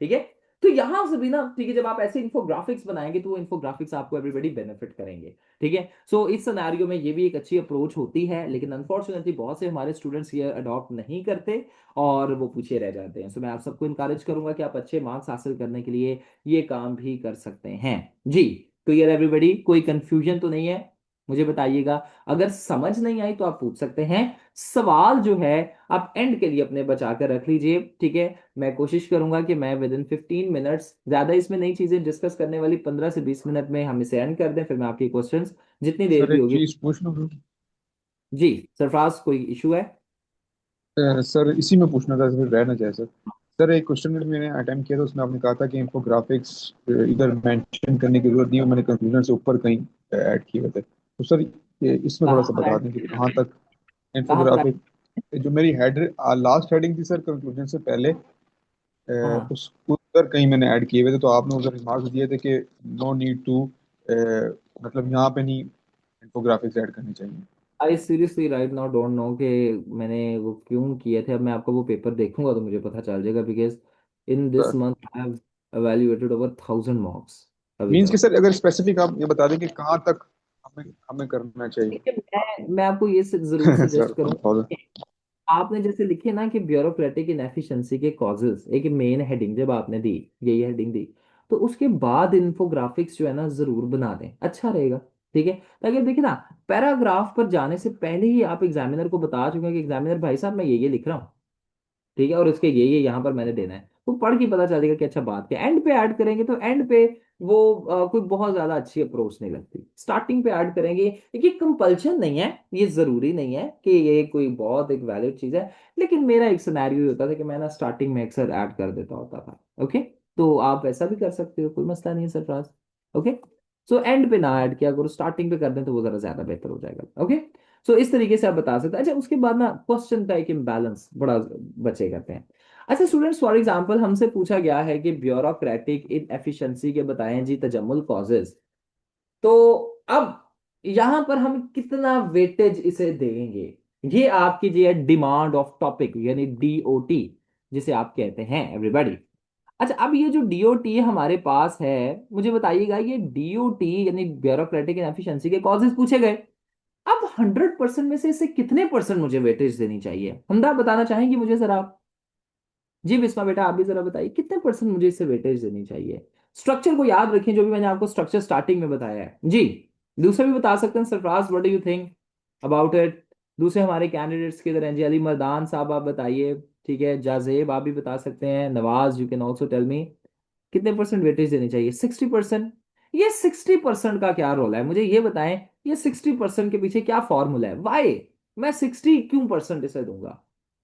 ठीक है, तो यहां से भी ना, ठीक है, जब आप ऐसे इंफोग्राफिक्स बनाएंगे तो वो इंफोग्राफिक्स आपको एवरीबॉडी बेनिफिट करेंगे। ठीक है, सो इस सिनेरियो में ये भी एक अच्छी अप्रोच होती है, लेकिन अनफॉर्चुनेटली बहुत से हमारे स्टूडेंट्स ये अडॉप्ट नहीं करते और वो पीछे रह जाते हैं। सो मैं आप सबको इनकरेज करूंगा कि आप अच्छे मार्क्स हासिल करने के लिए ये काम भी कर सकते हैं जी। क्लियर एवरीबॉडी, कोई कंफ्यूजन तो नहीं है? मुझे बताइएगा, अगर समझ नहीं आई तो आप पूछ सकते हैं। सवाल जो है आप एंड के लिए अपने बचा कर रख लीजिए। ठीक है, मैं कोशिश करूंगा कि मैं विद इन 15 मिनट्स, ज्यादा इसमें नई चीजें डिस्कस करने वाली, 15 से 20 मिनट में हम इसे एंड कर दें, फिर मैं आपके क्वेश्चंस जितनी देर सर भी एक होगी। चीज पूछ लूँ? जी सरफराज, कोई इशू है? सर इसी में पूछना था, फिर रह ना जाए सर। सर एक क्वेश्चन में मैंने अटेम्प्ट किया था, उसमें आपने कहा था कि इन्फोग्राफिक्स इधर मेंशन करने की जरूरत नहीं है, मैंने कंक्लूजन से ऊपर कहीं ऐड किए हुए थे। तो सर इसमें थोड़ा कहाँ सा पर बता ऐड दें कि किए कहाँ थे? तक कहाँ पर इन्फोग्राफिक, जो मेरी हेड लास्ट हेडिंग थी सर कंक्लूजन से पहले, हाँ, उस उधर कहीं मैंने ऐड किए हुए थे, तो आपने उधर रिमार्क्स दिए थे कि नो नीड टू, मतलब यहाँ पे नहीं इन्फोग्राफिक्स ऐड करनी चाहिए। I seriously right now don't know कि मैंने वो क्यों किए थे। अब मैं आपका वो पेपर देखूंगा तो मुझे पता चल जाएगा, because in this month I have evaluated over 1000 marks अभी मीन्स कि तक। सर अगर स्पेसिफिक आप ये बता दें कि कहाँ तक हमें हमें करना चाहिए। ठीक है, मैं आपको ये जरूर सर सजेस्ट बहुत करूंगा, आपने जैसे लिखे ना कि ब्यूरोक्रेटिक इनएफिशिएंसी के कॉजेज, एक मेन हेडिंग जब आपने दी, यही हेडिंग दी, तो उसके बाद इन्फोग्राफिक्स जो है ना जरूर बना दें, अच्छा रहेगा। ठीक है, ताकि अब देखिए ना, पैराग्राफ पर जाने से पहले ही आप एग्जामिनर को बता चुके हैं कि एग्जामिनर भाई साहब मैं ये लिख रहा हूँ, ठीक है, और इसके ये यहाँ पर मैंने देना है, तो पढ़ के पता चलेगा कि अच्छा बात क्या। एंड पे ऐड करेंगे तो एंड पे वो कोई बहुत ज्यादा अच्छी अप्रोच नहीं लगती। स्टार्टिंग पे ऐड करेंगे, ये कंपल्शन नहीं है, ये जरूरी नहीं है कि ये कोई बहुत एक वैलिड चीज है, लेकिन मेरा एक सिनेरियो होता था कि मैं ना स्टार्टिंग में अक्सर ऐड कर देता होता था। ओके, तो आप ऐसा भी कर सकते हो, कोई मसला नहीं है सरफराज। ओके, सो एंड पे ना ऐड किया करो, स्टार्टिंग पे कर दें तो वो जरा ज्यादा बेहतर हो जाएगा। ओके, सो इस तरीके से आप बता सकते हैं। अच्छा, उसके बाद ना क्वेश्चन का एक इम्बैलेंस बड़ा बचे करते हैं। अच्छा स्टूडेंट्स, फॉर एग्जांपल हमसे पूछा गया है कि ब्यूरोक्रेटिक इनएफिशिएंसी के बताएं जी तजम्मुल कॉजेज, तो अब यहां पर हम कितना वेटेज इसे देंगे, ये आपकी जी है डिमांड ऑफ टॉपिक, यानी डीओटी जिसे आप कहते हैं एवरीबॉडी। अच्छा, अब ये जो डीओटी हमारे पास है, मुझे बताइएगा, ये डीओटी यानी ब्यूरोक्रेटिक इनएफिशिएंसी के कॉजेज पूछे गए। अब 100% में से इसे कितने परसेंट मुझे वेटेज देनी चाहिए, हमदा बताना चाहेंगी मुझे जरा आप? जी बिस्मा बेटा, आप भी जरा बताइए कितने परसेंट मुझे इसे वेटेज देनी चाहिए। स्ट्रक्चर को याद रखें, जो भी मैंने आपको स्ट्रक्चर स्टार्टिंग में बताया है जी। दूसरे भी बता सकते हैं, Sarfaraz what do you think about it? दूसरे हमारे कैंडिडेट्स किधर हैं जी? अली मर्दान साहब आप बताइए, ठीक है, जाजेब आप भी बता सकते हैं, Nawaz you can also tell me, कितने परसेंट वेटेज देनी चाहिए? 60%? ये 60% का क्या रोल है, मुझे ये बताएं। ये 60% के पीछे क्या फॉर्मूला है, वाई मैं 60 क्यों % इसे दूंगा,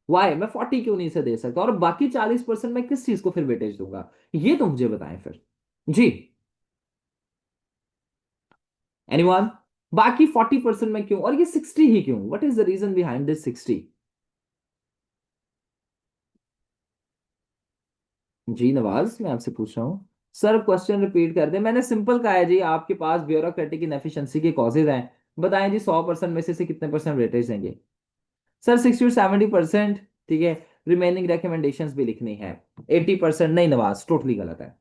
वाई मैं 40 क्यों नहीं इसे दे सकता, और बाकी 40% मैं किस चीज को फिर वेटेज दूंगा, ये तो मुझे बताएं फिर जी। एनीवन? बाकी 40% में क्यों, और ये 60 ही क्यों, what is the reason behind this 60? जी नवाज, मैं आपसे पूछ रहा हूँ। सर क्वेश्चन रिपीट कर दे, मैंने सिंपल कहा है जी, आपके पास ब्यूरोक्रेटिक इनएफिशिएंसी के कॉजेज हैं, बताएं जी 100% में से कितने परसेंट वेटेज देंगे? Sir 60 to 70%। ठीक है, रिमेनिंग रिकमेंडेशंस भी लिखनी है। 80% नहीं नवाज, टोटली गलत है।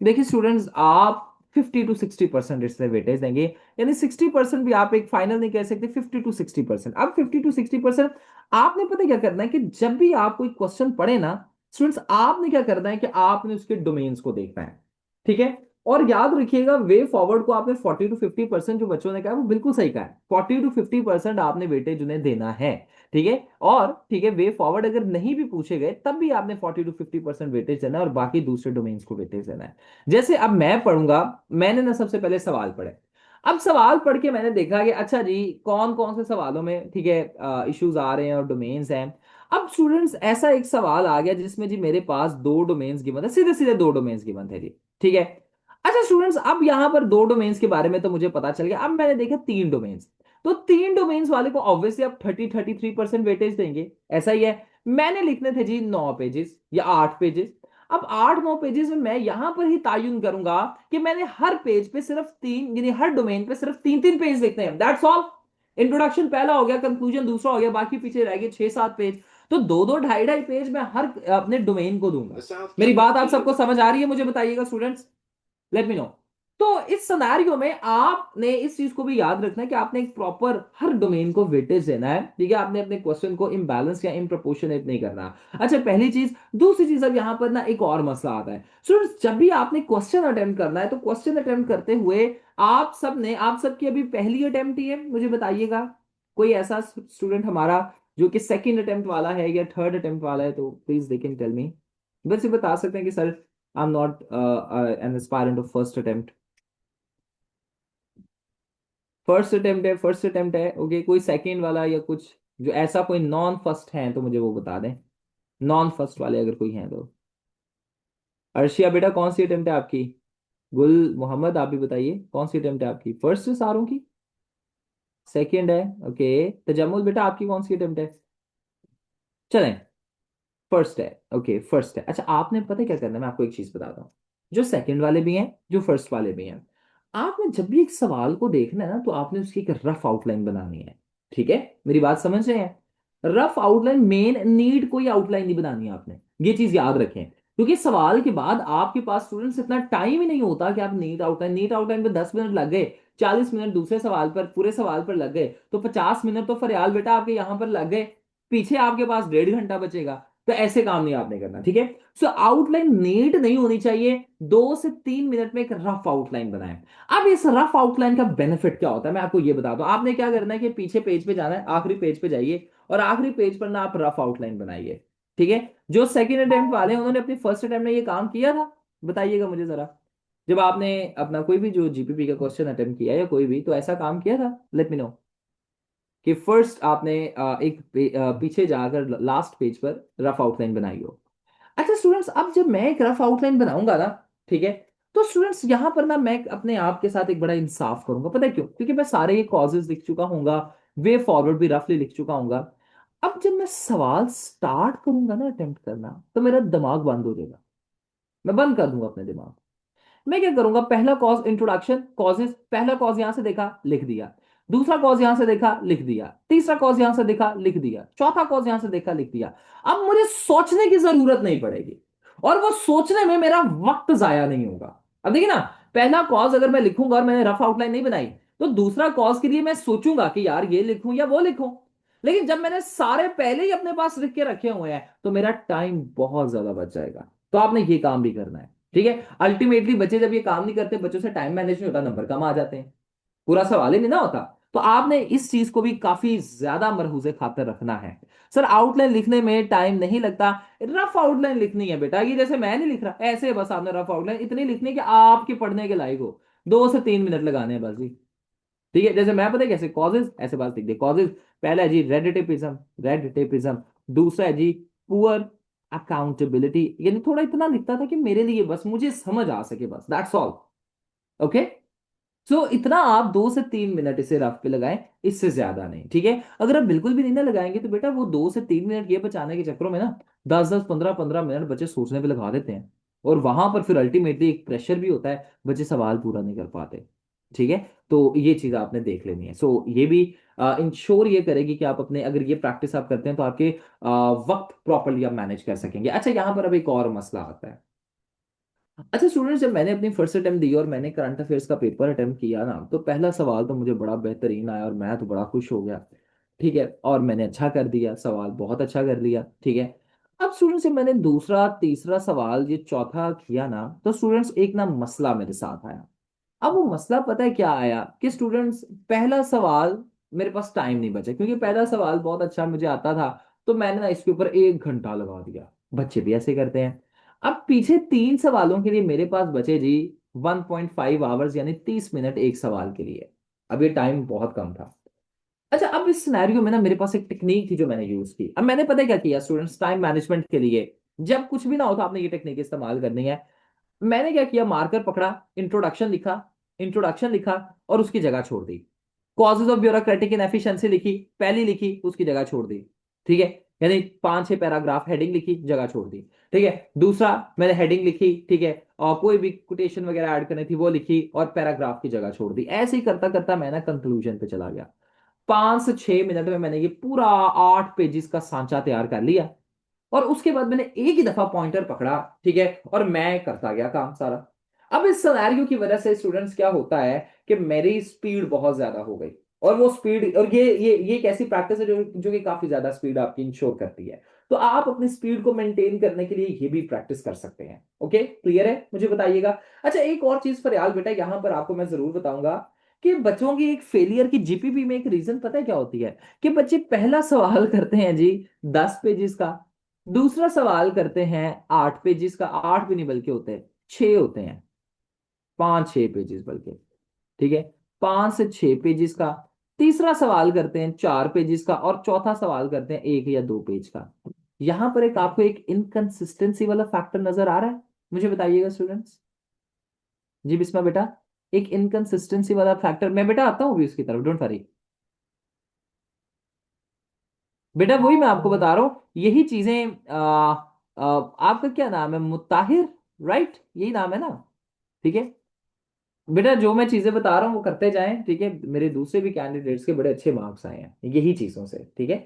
देखिए स्टूडेंट्स, आप 50 to 60% इससे वेटेज देंगे, यानी 60% भी आप एक फाइनल नहीं कह सकते, 50 to 60%। अब 50 to 60% आपने पता क्या करना है कि जब भी आप कोई क्वेश्चन पढ़े ना स्टूडेंट्स, आपने क्या करना है कि आपने उसके डोमेन्स को देखना है। ठीक है, और याद रखिएगा, वे फॉरवर्ड को आपने 40 to 50% जो बच्चों ने कहा वो बिल्कुल सही कहा है, 40 to 50% आपने वेटेज उन्हें देना है। ठीक है, और ठीक है, वे फॉरवर्ड अगर नहीं भी पूछे गए तब भी आपने 40 to 50% वेटेज देना है, और बाकी दूसरे डोमेन्स को वेटेज देना है। जैसे अब मैं पढ़ूंगा, मैंने ना सबसे पहले सवाल पढ़े। अब सवाल पढ़ के मैंने देखा कि अच्छा जी, कौन कौन से सवालों में ठीक है इश्यूज आ रहे हैं और डोमेन्स हैं। अब स्टूडेंट्स, ऐसा एक सवाल आ गया जिसमें जी मेरे पास दो डोमेन्स गिवन है, सीधे सीधे दो डोमेन्स गिवन थे जी। ठीक है। अच्छा स्टूडेंट्स, अब यहां पर दो डोमेन्स के बारे में तो मुझे पता चल गया, अब मैंने देखा तीन डोमेन्स। तो तीन डोमेन्स वाले को ऑब्वियसली आप 33% वेटेज देंगे, ऐसा ही है। मैंने लिखने थे जी 9 पेजेस या 8 पेजेस। अब 8 9 पेजेस में मैं यहां पर ही तायुन करूंगा कि मैंने हर पेज पे सिर्फ तीन, यानी हर डोमेन पे सिर्फ तीन तीन पेज लिखने हैं, दैट्स ऑल। इंट्रोडक्शन पहला हो गया, कंक्लूजन दूसरा हो गया, बाकी पीछे रह गए 6 7 पेज। तो दो दो ढाई ढाई पेज मैं हर अपने डोमेन को दूंगा। मेरी बात आप सबको समझ आ रही है, मुझे बताइएगा स्टूडेंट्स, लेट मी नो। तो इस सिनेरियो में आपने इस चीज को भी याद रखना है कि आपने एक प्रॉपर हर डोमेन को वेटेज देना है, ठीक है। आपने अपने क्वेश्चन को इम्बैलेंस या इम्प्रोपोर्शनेट नहीं करना। अच्छा, पहली चीज। दूसरी चीज, अब यहां पर ना एक और मसला आता है स्टूडेंट्स, जब भी आपने क्वेश्चन अटेम्प्ट करना है तो क्वेश्चन अटेम्प्ट करते हुए आप सबकी अभी पहली अटेम्प्ट ही है, मुझे बताइएगा। कोई ऐसा स्टूडेंट हमारा जो कि सेकंड अटेम्प्ट वाला है या थर्ड अटेम्प्ट वाला है, तो please they can tell me. बस ये बता सकते हैं कि sir I am not an aspirant of first attempt. First attempt है, ओके। कोई सेकंड वाला या कुछ जो ऐसा कोई नॉन फर्स्ट है तो मुझे वो बता दें। नॉन फर्स्ट वाले अगर कोई हैं तो। अर्शिया बेटा, कौन सी अटेम्प्ट है आपकी? गुल मोहम्मद, आप भी बताइए कौन सी अटेम्प्ट है आपकी, फर्स्ट है सारों की? सेकंड है, ओके। तजम्मुल बेटा, आपकी कौन सी अटेम्प्ट है? चलें, फर्स्ट है, ओके फर्स्ट है। अच्छा, आपने पता है क्या करना है, मैं आपको एक चीज बताता हूँ। जो सेकंड वाले भी हैं, जो फर्स्ट वाले भी हैं, आपने जब भी एक सवाल को देखना है ना तो आपने उसकी एक रफ आउटलाइन बनानी है। ठीक है, मेरी बात समझ रहे हैं? रफ आउटलाइन, मेन नीड कोई आउटलाइन नहीं बनानी है आपने, ये चीज याद रखें। क्योंकि सवाल के बाद आपके पास स्टूडेंट्स इतना टाइम ही नहीं होता कि आप नीट आउटलाइन पे 10 मिनट लग गए, 40 मिनट दूसरे सवाल पर, पूरे सवाल पर लग गए, तो 50 मिनट तो फरियाल बेटा आपके यहां पर लग गए। पीछे आपके पास 1.5 घंटा बचेगा। तो ऐसे काम नहीं आपने करना, ठीक है। सो आउटलाइन नीट नहीं होनी चाहिए, 2 से 3 मिनट में एक रफ आउटलाइन बनाएं। अब इस रफ आउटलाइन का बेनिफिट क्या होता है मैं आपको ये बता दूं। आपने क्या करना है कि पीछे पेज पे जाना है, आखिरी पेज पे जाइए, और आखिरी पेज पर ना आप रफ आउटलाइन बनाइए। ठीक है। जो सेकंड अटेम्प्ट वाले हैं उन्होंने अपनी फर्स्ट अटेम्प्ट में ये काम किया था, बताइएगा मुझे जरा। जब आपने अपना कोई भी जो जीपीपी का क्वेश्चन अटेम्प्ट किया या कोई भी, तो ऐसा काम किया था, लेट मी नो। कि फर्स्ट आपने पीछे जाकर लास्ट पेज पर रफ आउटलाइन बनाई हो। अच्छा स्टूडेंट्स, अब जब मैं एक रफ आउटलाइन बनाऊंगा ना, ठीक है, तो स्टूडेंट्स यहां पर ना मैं अपने आप के साथ एक बड़ा इंसाफ करूंगा, पता है क्यों? क्योंकि मैं सारे ये कॉजेज लिख चुका हूंगा, वे फॉरवर्ड भी रफली लिख चुका हूंगा। अब जब मैं सवाल स्टार्ट करूंगा ना अटेम्प्ट करना, तो मेरा दिमाग बंद हो जाएगा, मैं बंद कर दूंगा अपने दिमाग। मैं क्या करूंगा, पहला कॉज इंट्रोडक्शन कॉजेस, पहला कॉज यहां से देखा लिख दिया, दूसरा कॉज यहां से देखा लिख दिया, तीसरा कॉज यहां से देखा लिख दिया, चौथा कॉज यहां से देखा लिख दिया। अब मुझे सोचने की जरूरत नहीं पड़ेगी, और वो सोचने में मेरा वक्त जाया नहीं होगा। अब देखिए ना, पहला कॉज अगर मैं लिखूंगा और मैंने रफ आउटलाइन नहीं बनाई, तो दूसरा कॉज के लिए मैं सोचूंगा कि यार ये लिखूं या वो लिखूं। लेकिन जब मैंने सारे पहले ही अपने पास लिख के रखे हुए हैं तो मेरा टाइम बहुत ज्यादा बच जाएगा। तो आपने ये काम भी करना है, ठीक है। अल्टीमेटली बच्चे जब ये काम नहीं करते, बच्चों से टाइम मैनेज नहीं होता, नंबर कम आ जाते हैं, पूरा सवाल ही नहीं ना होता। तो आपने इस चीज को भी काफी ज्यादा मरहूजे खातर रखना है। सर आउटलाइन लिखने में टाइम नहीं लगता, रफ आउटलाइन लिखनी है बेटा, ये जैसे मैं नहीं लिख रहा ऐसे, बस आपने रफ आउटलाइन इतनी लिखनी है कि आपके पढ़ने के लायक हो। 2 से 3 मिनट लगाने हैं बस जी। ठीक है, जैसे मैं पता है कैसे, कॉजेज ऐसे बात लिख दे, कॉजेज। पहला है जी रेड टेपिज्म। दूसरा है जी पुअर अकाउंटेबिलिटी, यानी थोड़ा इतना लिखता था कि मेरे लिए बस मुझे समझ आ सके, बस दैट्स ऑल। ओके। सो इतना आप 2 से 3 मिनट इसे रफ पे लगाएं, इससे ज्यादा नहीं, ठीक है। अगर आप बिल्कुल भी नहीं ना लगाएंगे तो बेटा वो 2 से 3 मिनट ये बचाने के चक्करों में ना 10 10 15 15 मिनट बच्चे सोचने पे लगा देते हैं, और वहां पर फिर अल्टीमेटली एक प्रेशर भी होता है, बच्चे सवाल पूरा नहीं कर पाते। ठीक है। तो ये चीज आपने देख लेनी है। सो ये भी इंश्योर ये करेगी कि आप अपने, अगर ये प्रैक्टिस आप करते हैं तो आपके वक्त प्रॉपरली आप मैनेज कर सकेंगे। अच्छा, यहाँ पर अब एक और मसला आता है। अच्छा स्टूडेंट्स, जब मैंने अपनी फर्स्ट अटेम्प्ट दी और मैंने करंट अफेयर्स का पेपर अटेम्प्ट किया ना, तो पहला सवाल तो मुझे बड़ा बेहतरीन आया और मैं तो बड़ा खुश हो गया। ठीक है, और मैंने अच्छा कर दिया, सवाल बहुत अच्छा कर लिया, ठीक है। अब स्टूडेंट्स से मैंने दूसरा तीसरा सवाल ये चौथा किया ना, तो स्टूडेंट्स एक ना मसला मेरे साथ आया। अब वो मसला पता है क्या आया कि स्टूडेंट्स पहला सवाल मेरे पास टाइम नहीं बचा, क्योंकि पहला सवाल बहुत अच्छा मुझे आता था, तो मैंने ना इसके ऊपर 1 घंटा लगा दिया। बच्चे भी ऐसे करते हैं। अब पीछे 3 सवालों के लिए मेरे पास बचे जी 1.5 आवर्स, यानी 30 मिनट एक सवाल के लिए। अब ये टाइम बहुत कम था। अच्छा, अब इस सिनेरियो में ना मेरे पास एक टेक्निक थी जो मैंने यूज की। अब मैंने पता है क्या किया स्टूडेंट्स, टाइम मैनेजमेंट के लिए जब कुछ भी ना हो तो आपने ये टेक्निक इस्तेमाल करनी है। मैंने क्या किया, मार्कर पकड़ा, इंट्रोडक्शन लिखा, इंट्रोडक्शन लिखा और उसकी जगह छोड़ दी। कॉजेज ऑफ ब्यूरोक्रेटिक इनएफिशिएंसी लिखी, पहली लिखी, उसकी जगह छोड़ दी। ठीक है, यानी 5-6 पैराग्राफ, हेडिंग लिखी, जगह छोड़ दी। ठीक है, दूसरा मैंने हेडिंग लिखी, ठीक है, और कोई भी कोटेशन वगैरह ऐड करनी थी वो लिखी और पैराग्राफ की जगह छोड़ दी। ऐसे ही करता करता मैं ना कंक्लूजन पे चला गया। 5 से 6 मिनट में मैंने ये पूरा 8 पेजेस का सांचा तैयार कर लिया। और उसके बाद मैंने एक ही दफा पॉइंटर पकड़ा, ठीक है, और मैं करता गया काम सारा। अब इस सिनेरियो की वजह से स्टूडेंट्स क्या होता है कि मेरी स्पीड बहुत ज्यादा हो गई। और वो स्पीड, और ये एक ऐसी प्रैक्टिस है जो कि काफी ज्यादा स्पीड आपकी इंश्योर करती है। तो आप अपनी स्पीड को मेंटेन करने के लिए ये भी प्रैक्टिस कर सकते हैं। ओके, क्लियर है, मुझे बताइएगा। अच्छा, एक और चीज फरयाल बेटा यहां पर आपको मैं जरूर बताऊंगा कि बच्चों की एक फेलियर की जीपीपी में एक रीजन पता है क्या होती है, कि बच्चे पहला सवाल करते हैं जी 10 पेजेस का, दूसरा सवाल करते हैं 8 पेजेस का, 8 भी नहीं बल्कि होते हैं 6 होते हैं, 5-6 पेजेस बल्कि। ठीक है, 5 से 6 पेजेस का, तीसरा सवाल करते हैं 4 पेजेस का और चौथा सवाल करते हैं 1 या 2 पेज का। यहां पर एक आपको एक इनकंसिस्टेंसी वाला फैक्टर नजर आ रहा है, मुझे बताइएगा स्टूडेंट्स। जी बिस्मा बेटा, एक इनकंसिस्टेंसी वाला फैक्टर, मैं बेटा आता हूँ अभी उसकी तरफ, डोंट वरी। बेटा वही मैं आपको बता रहा हूँ, यही चीजें आपका क्या नाम है, मुत्ताहिर, राइट, यही नाम है ना? ठीक है बेटा, जो मैं चीजें बता रहा हूँ वो करते जाएं, ठीक है। मेरे दूसरे भी कैंडिडेट्स के बड़े अच्छे मार्क्स आए हैं यही चीजों से, ठीक है।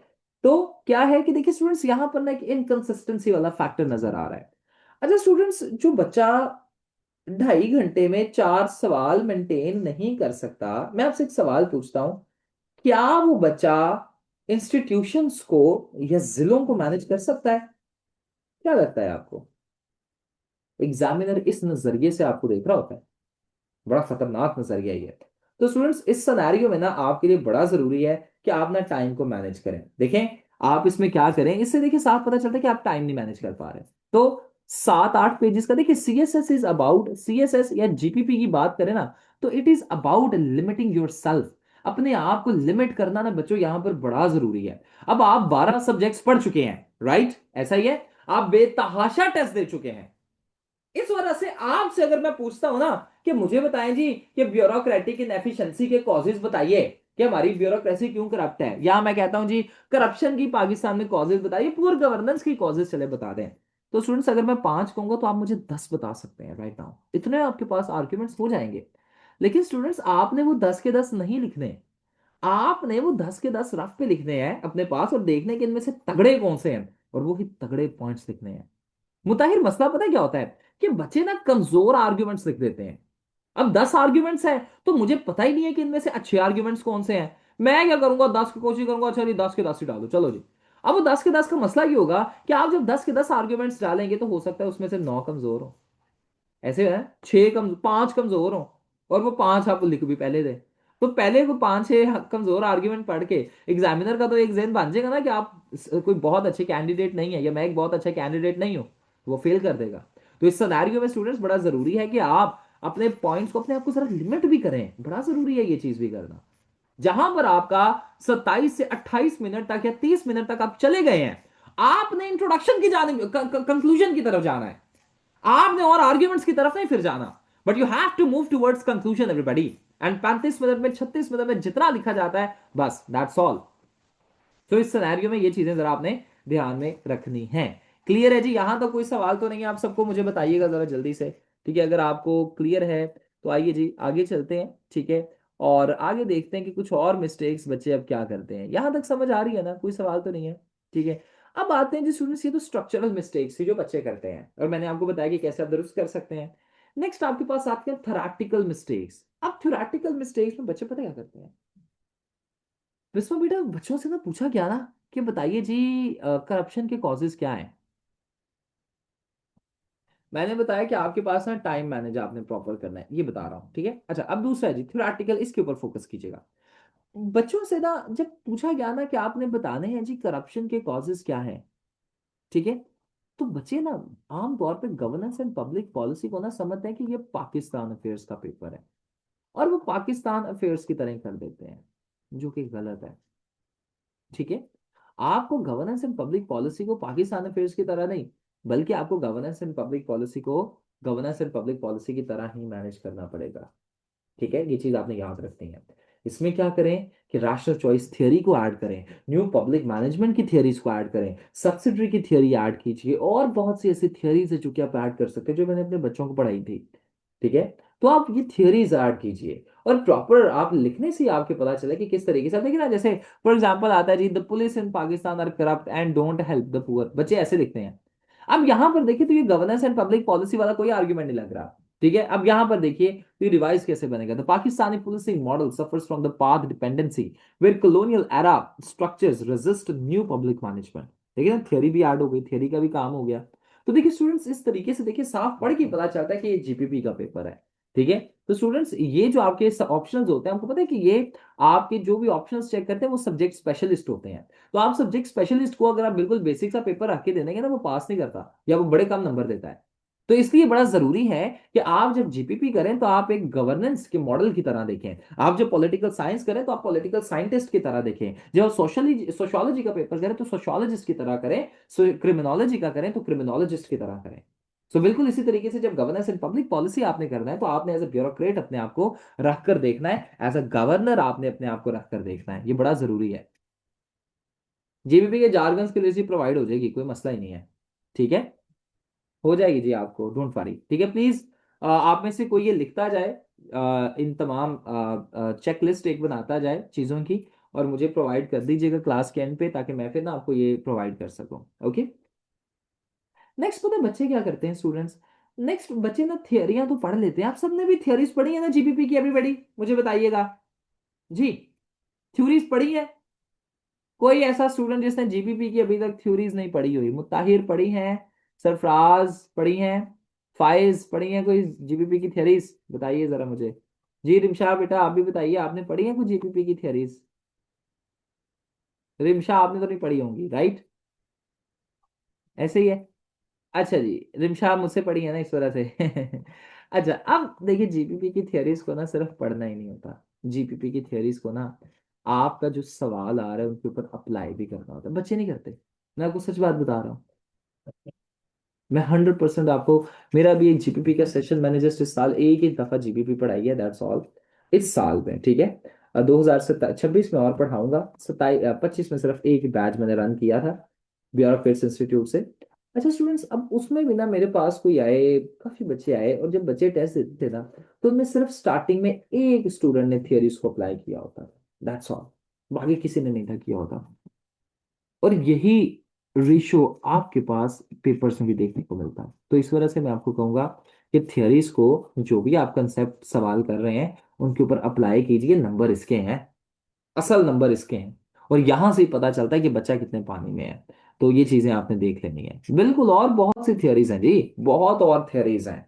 तो क्या है कि देखिए स्टूडेंट्स, यहाँ पर ना एक इनकंसिस्टेंसी वाला फैक्टर नजर आ रहा है। अच्छा स्टूडेंट्स, जो बच्चा 2.5 घंटे में 4 सवाल मेंटेन नहीं कर सकता, मैं आपसे एक सवाल पूछता हूँ, क्या वो बच्चा इंस्टीट्यूशंस को या जिलों को मैनेज कर सकता है? क्या लगता है आपको? एग्जामिनर इस नजरिए से आपको देख रहा होता है, बड़ा खतरनाक नजरिया ये है। तो स्टूडेंट्स, इस सिनेरियो में ना आपके लिए बड़ा जरूरी है कि आप ना टाइम को मैनेज करें। देखें, आप इसमें क्या करें, इससे देखिए साफ पता चलता है कि आप टाइम नहीं मैनेज कर पा रहे। तो 7-8 पेजेस का देखिए, सीएसएस इज अबाउट, सीएसएस या जीपीपी की बात करें ना, तो it is about limiting your self. अपने आप को लिमिट करना ना बच्चों यहां पर बड़ा जरूरी है। अब आप 12 सब्जेक्ट्स पढ़ चुके हैं, राइट, ऐसा ही है। आप बेतहाशा टेस्ट दे चुके हैं। इस वजह से आपसे अगर मैं पूछता हूं ना कि मुझे बताएं जी कि ब्यूरोक्रेटिक इनएफिशिएंसी के कॉजेज बताइए, कि हमारी ब्यूरोक्रेसी क्यों करप्ट है, या मैं कहता हूं जी करप्शन की पाकिस्तान में कॉजेज बताइए, पुअर गवर्नेंस की कॉजेज चले बता दें। तो स्टूडेंट्स, अगर मैं 5 कहूंगा तो आप मुझे 10 बता सकते हैं राइट नाउ, इतने आपके पास आर्ग्यूमेंट्स हो जाएंगे। लेकिन स्टूडेंट्स, आपने वो 10 के 10 नहीं लिखने, आपने वो 10 के 10 रफ पे लिखने हैं अपने पास, और देखने के इनमें से तगड़े कौन से हैं, और वो ही तगड़े पॉइंट्स लिखने हैं। मुताहिर, मसला पता है क्या होता है कि बच्चे ना कमजोर आर्ग्यूमेंट्स लिख देते हैं। अब 10 आर्ग्यूमेंट्स हैं तो मुझे पता ही नहीं है कि इनमें से अच्छे आर्ग्यूमेंट्स कौन से हैं। मैं क्या करूंगा, 10 की कोशिश करूंगा, चलिए 10 के 10 ही डाल दो, चलो जी। अब वो 10 के 10 का मसला ये होगा कि आप जब 10 के 10 आर्ग्यूमेंट्स डालेंगे तो हो सकता है उसमें से 9 कमजोर हो, ऐसे है 5 कमजोर हो, और वो 5 आप लिख भी पहले दे। तो पहले वो 5-6 कमजोर आर्ग्यूमेंट पढ़ के एग्जामिनर का तो एक जहन बन जाएगा ना कि आप कोई बहुत अच्छे कैंडिडेट नहीं है, या मैं एक बहुत अच्छा कैंडिडेट नहीं हूं, वो फेल कर देगा। तो इस सिनेरियो में स्टूडेंट्स बड़ा जरूरी है कि आप अपने पॉइंट्स को, अपने आप को जरा लिमिट भी करें, बड़ा जरूरी है ये चीज भी करना। जहां पर आपका 27 से 28 मिनट तक या 30 मिनट तक आप चले गए हैं, आपने इंट्रोडक्शन की जाने, कंक्लूजन की तरफ जाना है, आपने और आर्ग्यूमेंट्स की तरफ नहीं फिर जाना। But you have to move towards conclusion everybody. And 35 minute में 36 मिनट में जितना लिखा जाता है, बस दैट्स ऑल। तो इस सिनेरियो में ये चीजें जरा आपने ध्यान में रखनी है। क्लियर है जी, यहां तो कोई सवाल तो नहीं है, आप सबको मुझे बताइएगा जरा जल्दी से। ठीक है, अगर आपको क्लियर है तो आइए जी आगे चलते हैं, ठीक है। और आगे देखते हैं कि कुछ और मिस्टेक्स बच्चे अब क्या करते हैं। यहां तक समझ आ रही है ना, कोई सवाल तो नहीं है? ठीक है। अब आते हैं जी स्टूडेंट्स, ये तो स्ट्रक्चरल मिस्टेक्स थी जो बच्चे करते हैं, और मैंने आपको बताया कि कैसे आप दुरुस्त कर सकते हैं। नेक्स्ट आपके पास आते हैं थोरैटिकल मिस्टेक्स। अब थोरैटिकल मिस्टेक्स में बच्चे पता क्या करते हैं, विस्मा बेटा, बच्चों से ना पूछा गया ना कि बताइए जी करप्शन के कॉजेज क्या हैं। मैंने बताया कि आपके पास ना टाइम मैनेज आपने प्रॉपर करना है, ये बता रहा हूँ, ठीक है। अच्छा, अब दूसरा है जी थ्योरेटिकल, इसके ऊपर फोकस कीजिएगा। बच्चों से ना जब पूछा गया ना कि आपने बताने हैं जी करप्शन के कॉजेज क्या हैं, ठीक है, तो बच्चे ना आमतौर पे गवर्नेंस एंड पब्लिक पॉलिसी को ना समझते हैं कि ये पाकिस्तान अफेयर्स का पेपर है, और वो पाकिस्तान अफेयर्स की तरह ही कर देते हैं, जो कि गलत है, ठीक है। आपको गवर्नेंस एंड पब्लिक पॉलिसी को पाकिस्तान अफेयर्स की तरह नहीं, बल्कि आपको गवर्नेंस एंड पब्लिक पॉलिसी की तरह ही मैनेज करना पड़ेगा, ठीक है। ये चीज आपने याद रखनी है। इसमें क्या करें कि राशनल चॉइस थियरी को ऐड करें, न्यू पब्लिक मैनेजमेंट की थियरीज को ऐड करें, सब्सिडरी की थियरी ऐड कीजिए, और बहुत सी ऐसी थियरीज है जो कि आप ऐड कर सकते हैं, जो मैंने अपने बच्चों को पढ़ाई थी, ठीक है। तो आप ये थियरीज ऐड कीजिए, और प्रॉपर आप लिखने से ही आपके पता चले कि किस तरीके से। आप देखिए ना, जैसे फॉर एग्जांपल आता है जी, the police in Pakistan are corrupt and don't help the poor, बच्चे ऐसे लिखते हैं। अब यहां पर देखिए तो ये गवर्नेंस एंड पब्लिक पॉलिसी वाला कोई आर्ग्यूमेंट नहीं लग रहा, ठीक है। अब यहां पर देखिए तो ये रिवाइज कैसे बनेगा, the Pakistani policing model suffers from the path dependency where colonial era structures resist new public management. देखिए ना, थियरी भी ऐड हो गई, थियरी का भी काम हो गया। तो देखिए स्टूडेंट्स, इस तरीके से देखिए साफ पढ़ के पता चलता है कि ये जीपीपी का पेपर है, ठीक है। तो स्टूडेंट्स, ये जो आपके ऑप्शंस होते हैं, आपको पता है कि ये आपके जो भी ऑप्शंस चेक करते हैं वो सब्जेक्ट स्पेशलिस्ट होते हैं। तो आप सब्जेक्ट स्पेशलिस्ट को अगर आप बिल्कुल बेसिक सा पेपर रख के दे देंगे ना, वो पास नहीं करता, या वो बड़े कम नंबर देता है। तो इसलिए बड़ा जरूरी है कि आप जब जीपीपी करें तो आप एक गवर्नेंस के मॉडल की तरह देखें, आप जब पॉलिटिकल साइंस करें तो आप पॉलिटिकल साइंटिस्ट की तरह देखें, जब सोशली सोशोलॉजी का पेपर करें तो सोशोलॉजिस्ट की तरह करें, क्रिमिनोलॉजी का करें तो क्रिमिनोलॉजिस्ट की तरह करें। सो बिल्कुल इसी तरीके से जब गवर्नेंस एंड पब्लिक पॉलिसी आपने करना है, तो आपने एज अ ब्यूरोक्रेट अपने आप को रख कर देखना है, एज अ गवर्नर आपने अपने आप को रख कर देखना है, ये बड़ा जरूरी है। जीबीपी के जारगन्स के लिए भी प्रोवाइड हो जाएगी, कोई मसला ही नहीं है, ठीक है। हो जाएगी जी आपको, डोंट वरी, ठीक है। प्लीज आप में से कोई ये लिखता जाए, इन तमाम चेकलिस्ट एक बनाता जाए चीज़ों की, और मुझे प्रोवाइड कर दीजिएगा क्लास के एंड पे, ताकि मैं फिर ना आपको ये प्रोवाइड कर सकूं, ओके। नेक्स्ट पता है बच्चे क्या करते हैं स्टूडेंट्स, नेक्स्ट बच्चे ना थियरियां तो पढ़ लेते हैं, आप सबने भी थियरीज पढ़ी है ना जीपीपी की, एवरीबॉडी मुझे बताइएगा जी, थ्योरीज पढ़ी है? कोई ऐसा स्टूडेंट जिसने जीपीपी की अभी तक थ्योरीज नहीं पढ़ी हुई? मुताहिर पढ़ी हैं, सरफराज पढ़ी हैं, फाइज पढ़ी हैं कोई जीपीपी की थ्योरीज? बताइए जरा मुझे। जी रिमशा बेटा, आप भी बताइए, आपने पढ़ी है कुछ जीपीपी की थ्योरीज? रिमशा, आपने तो नहीं पढ़ी होंगी, राइट? ऐसे ही है। अच्छा जी, रिमशा मुझसे पढ़ी है ना इस वजह से। अच्छा, अब देखिए जीपीपी की थ्योरीज को ना सिर्फ पढ़ना ही नहीं होता, जीपीपी की थ्योरीज को ना आपका जो सवाल आ रहा है उनके ऊपर अप्लाई भी करना होता है, बच्चे नहीं करते। मैं आपको सच बात बता रहा हूँ, मैं 100% आपको, मेरा भी एक जीपीपी का सेशन, मैंने जस्ट इस साल एक ही दफा जीपीपी पढ़ाई है, दैट्स ऑल, इस साल में, ठीक है। 2026 में और पढ़ाऊंगा, 27 25 में सिर्फ एक बैच मैंने रन किया था ब्यूरोक्रेट्स इंस्टीट्यूट से। अच्छा स्टूडेंट्स, अब उसमें भी ना मेरे पास कोई आए, काफी बच्चे आए, और जब बच्चे टेस्ट देते थे ना, तो उनमें सिर्फ स्टार्टिंग में एक स्टूडेंट ने थियरीज को अप्लाई किया होता, दैट्स ऑल, बाकी किसी ने नहीं था किया होता। और यही रेशो आपके पास पेपर्स में भी देखने को मिलता है। तो इस वजह से मैं आपको कहूंगा कि थियरीज को, जो भी आप कंसेप्ट सवाल कर रहे हैं उनके ऊपर अप्लाई कीजिए, नंबर इसके हैं, असल नंबर इसके हैं, और यहां से ही पता चलता है कि बच्चा कितने पानी में है। तो ये चीजें आपने देख लेनी है बिल्कुल, और बहुत सी थियरीज हैं जी, बहुत और थियरीज हैं,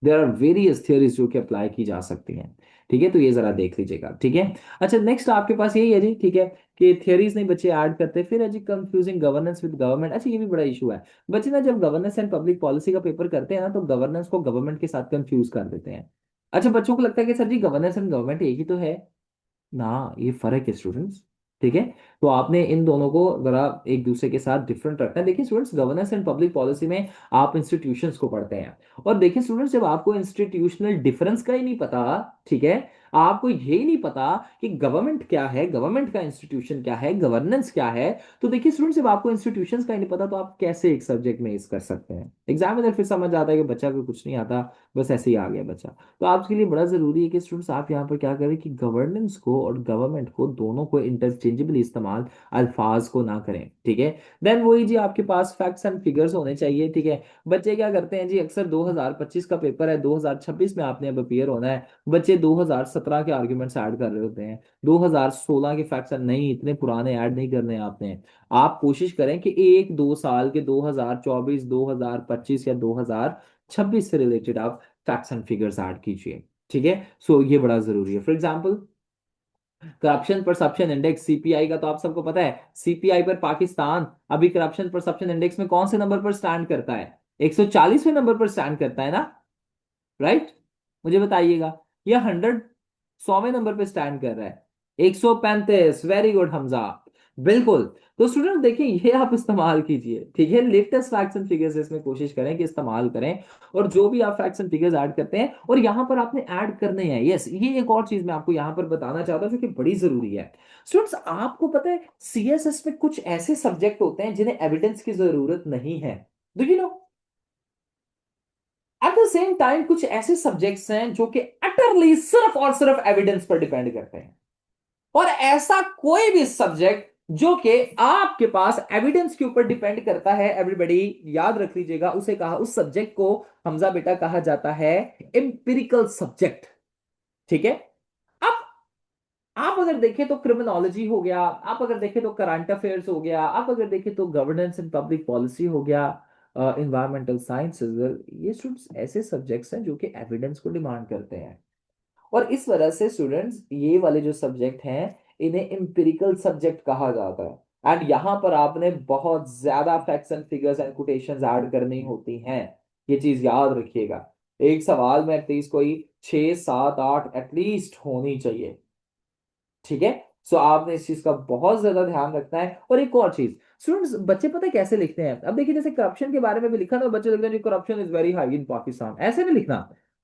देयर आर वेरियस थियरीज जो कि अप्लाई की जा सकती हैं, ठीक है। तो ये जरा देख लीजिएगा, ठीक है। अच्छा नेक्स्ट आपके पास यही है जी, ठीक है, कि थियरीज नहीं बच्चे ऐड करते, फिर है जी कंफ्यूजिंग गवर्नेंस विद गवर्नमेंट। अच्छा, ये भी बड़ा इशू है, बच्चे ना जब गवर्नेंस एंड पब्लिक पॉलिसी का पेपर करते हैं ना, तो गवर्नेंस को गवर्नमेंट के साथ कंफ्यूज कर देते हैं। अच्छा, बच्चों को लगता है कि सर जी गवर्नेंस एंड गवर्नमेंट एक ही तो है ना, ये फर्क है स्टूडेंट्स, ठीक है। तो आपने इन दोनों को जरा एक दूसरे के साथ डिफरेंट रखना है। देखिए students, governance and public policy में आप इंस्टीट्यूशंस को पढ़ते हैं, और देखिए स्टूडेंट्स, जब आपको इंस्टीट्यूशनल डिफरेंस का ही नहीं पता, ठीक है, आपको ये ही नहीं पता कि गवर्नमेंट क्या है, गवर्नमेंट का इंस्टीट्यूशन क्या है, गवर्नेंस क्या है, तो देखिए स्टूडेंट्स, जब आपको इंस्टीट्यूशंस का ही नहीं पता, तो आप कैसे एक सब्जेक्ट में इस कर सकते हैं? एग्जामिनर फिर समझ आता है कि बच्चा को कुछ नहीं आता, बस ऐसे ही आ गया बच्चा। तो आपके लिए बड़ा जरूरी है कि स्टूडेंट्स आप यहाँ पर क्या करें कि गवर्नेंस को और गवर्नमेंट को दोनों को इंटरचेंजेबली इस्तेमाल, अल्फाज को ना करें, ठीक है। देन वही जी, आपके पास फैक्ट्स एंड फिगर्स होने चाहिए, ठीक है। बच्चे क्या करते हैं जी, अक्सर 2025 का पेपर है, 2026 में आपने अब अपियर होना है, बच्चे 2017 के आर्ग्यूमेंट्स ऐड कर रहे होते हैं, 2016 के फैक्ट्स नहीं, इतने पुराने ऐड नहीं करने हैं आपने। आप कोशिश करें कि एक दो साल के 2024 2025 या 26 से रिलेटेड आप फैक्ट्स एंड फिगर्स ऐड कीजिए। ठीक है, सो ये बड़ा जरूरी है। For example, corruption perception index CPI का तो आप सबको पता है। सीपीआई पर पाकिस्तान अभी करप्शन परसेप्शन इंडेक्स में कौन से नंबर पर स्टैंड करता है? 140वें नंबर पर स्टैंड करता है ना, राइट? मुझे बताइएगा, ये 100वें नंबर पे स्टैंड कर रहा है। 135, वेरी गुड हमजा, बिल्कुल। तो स्टूडेंट देखिए, ये आप इस्तेमाल कीजिए। ठीक है, लेटेस्ट फैक्ट्स एंड फिगर्स इसमें कोशिश करें कि इस्तेमाल करें। और जो भी आप फैक्ट्स एंड फिगर्स ऐड करते हैं, और यहां पर आपने ऐड करने हैं, यस, ये एक और चीज मैं आपको यहां पर बताना चाहता हूं जो कि बड़ी जरूरी है। स्टूडेंट्स, आपको पता है सीएसएस में कुछ ऐसे सब्जेक्ट होते हैं जिन्हें एविडेंस की जरूरत नहीं है। Do you know? At the same time कुछ ऐसे सब्जेक्ट्स हैं जो कि अटरली सिर्फ और सिर्फ एविडेंस पर डिपेंड करते हैं। और ऐसा कोई भी सब्जेक्ट जो कि आपके पास एविडेंस के ऊपर डिपेंड करता है, एवरीबॉडी याद रख लीजिएगा, उसे कहा, उस सब्जेक्ट को हमजा बेटा कहा जाता है एम्पिरिकल सब्जेक्ट। ठीक है। अब आप अगर देखें तो क्रिमिनोलॉजी हो गया, आप अगर देखें तो करंट अफेयर्स हो गया, आप अगर देखें तो गवर्नेंस एंड पब्लिक पॉलिसी हो गया, इन्वायरमेंटल साइंसेज, ये स्टूडेंट्स ऐसे सब्जेक्ट्स हैं जो कि एविडेंस को डिमांड करते हैं। और इस वजह से स्टूडेंट्स, ये वाले जो सब्जेक्ट हैं, इन्हें एम्पिरिकल सब्जेक्ट कहा जाता है। एंड यहां पर आपने बहुत ज्यादा facts and figures and quotations add करनी होती हैं। ये चीज याद रखिएगा। एक सवाल में एटलीस्ट कोई 6 7 8 एटलीस्ट होनी चाहिए। ठीक है, सो आपने इस चीज का बहुत ज्यादा ध्यान रखना है। और एक और चीज, स्टूडेंट्स, बच्चे पता है कैसे लिखते हैं? अब देखिए, जैसे करप्शन के बारे में भी लिखा ना, बच्चे लिखते हैं corruption is very high in Pakistan, ऐसे नहीं लिखना।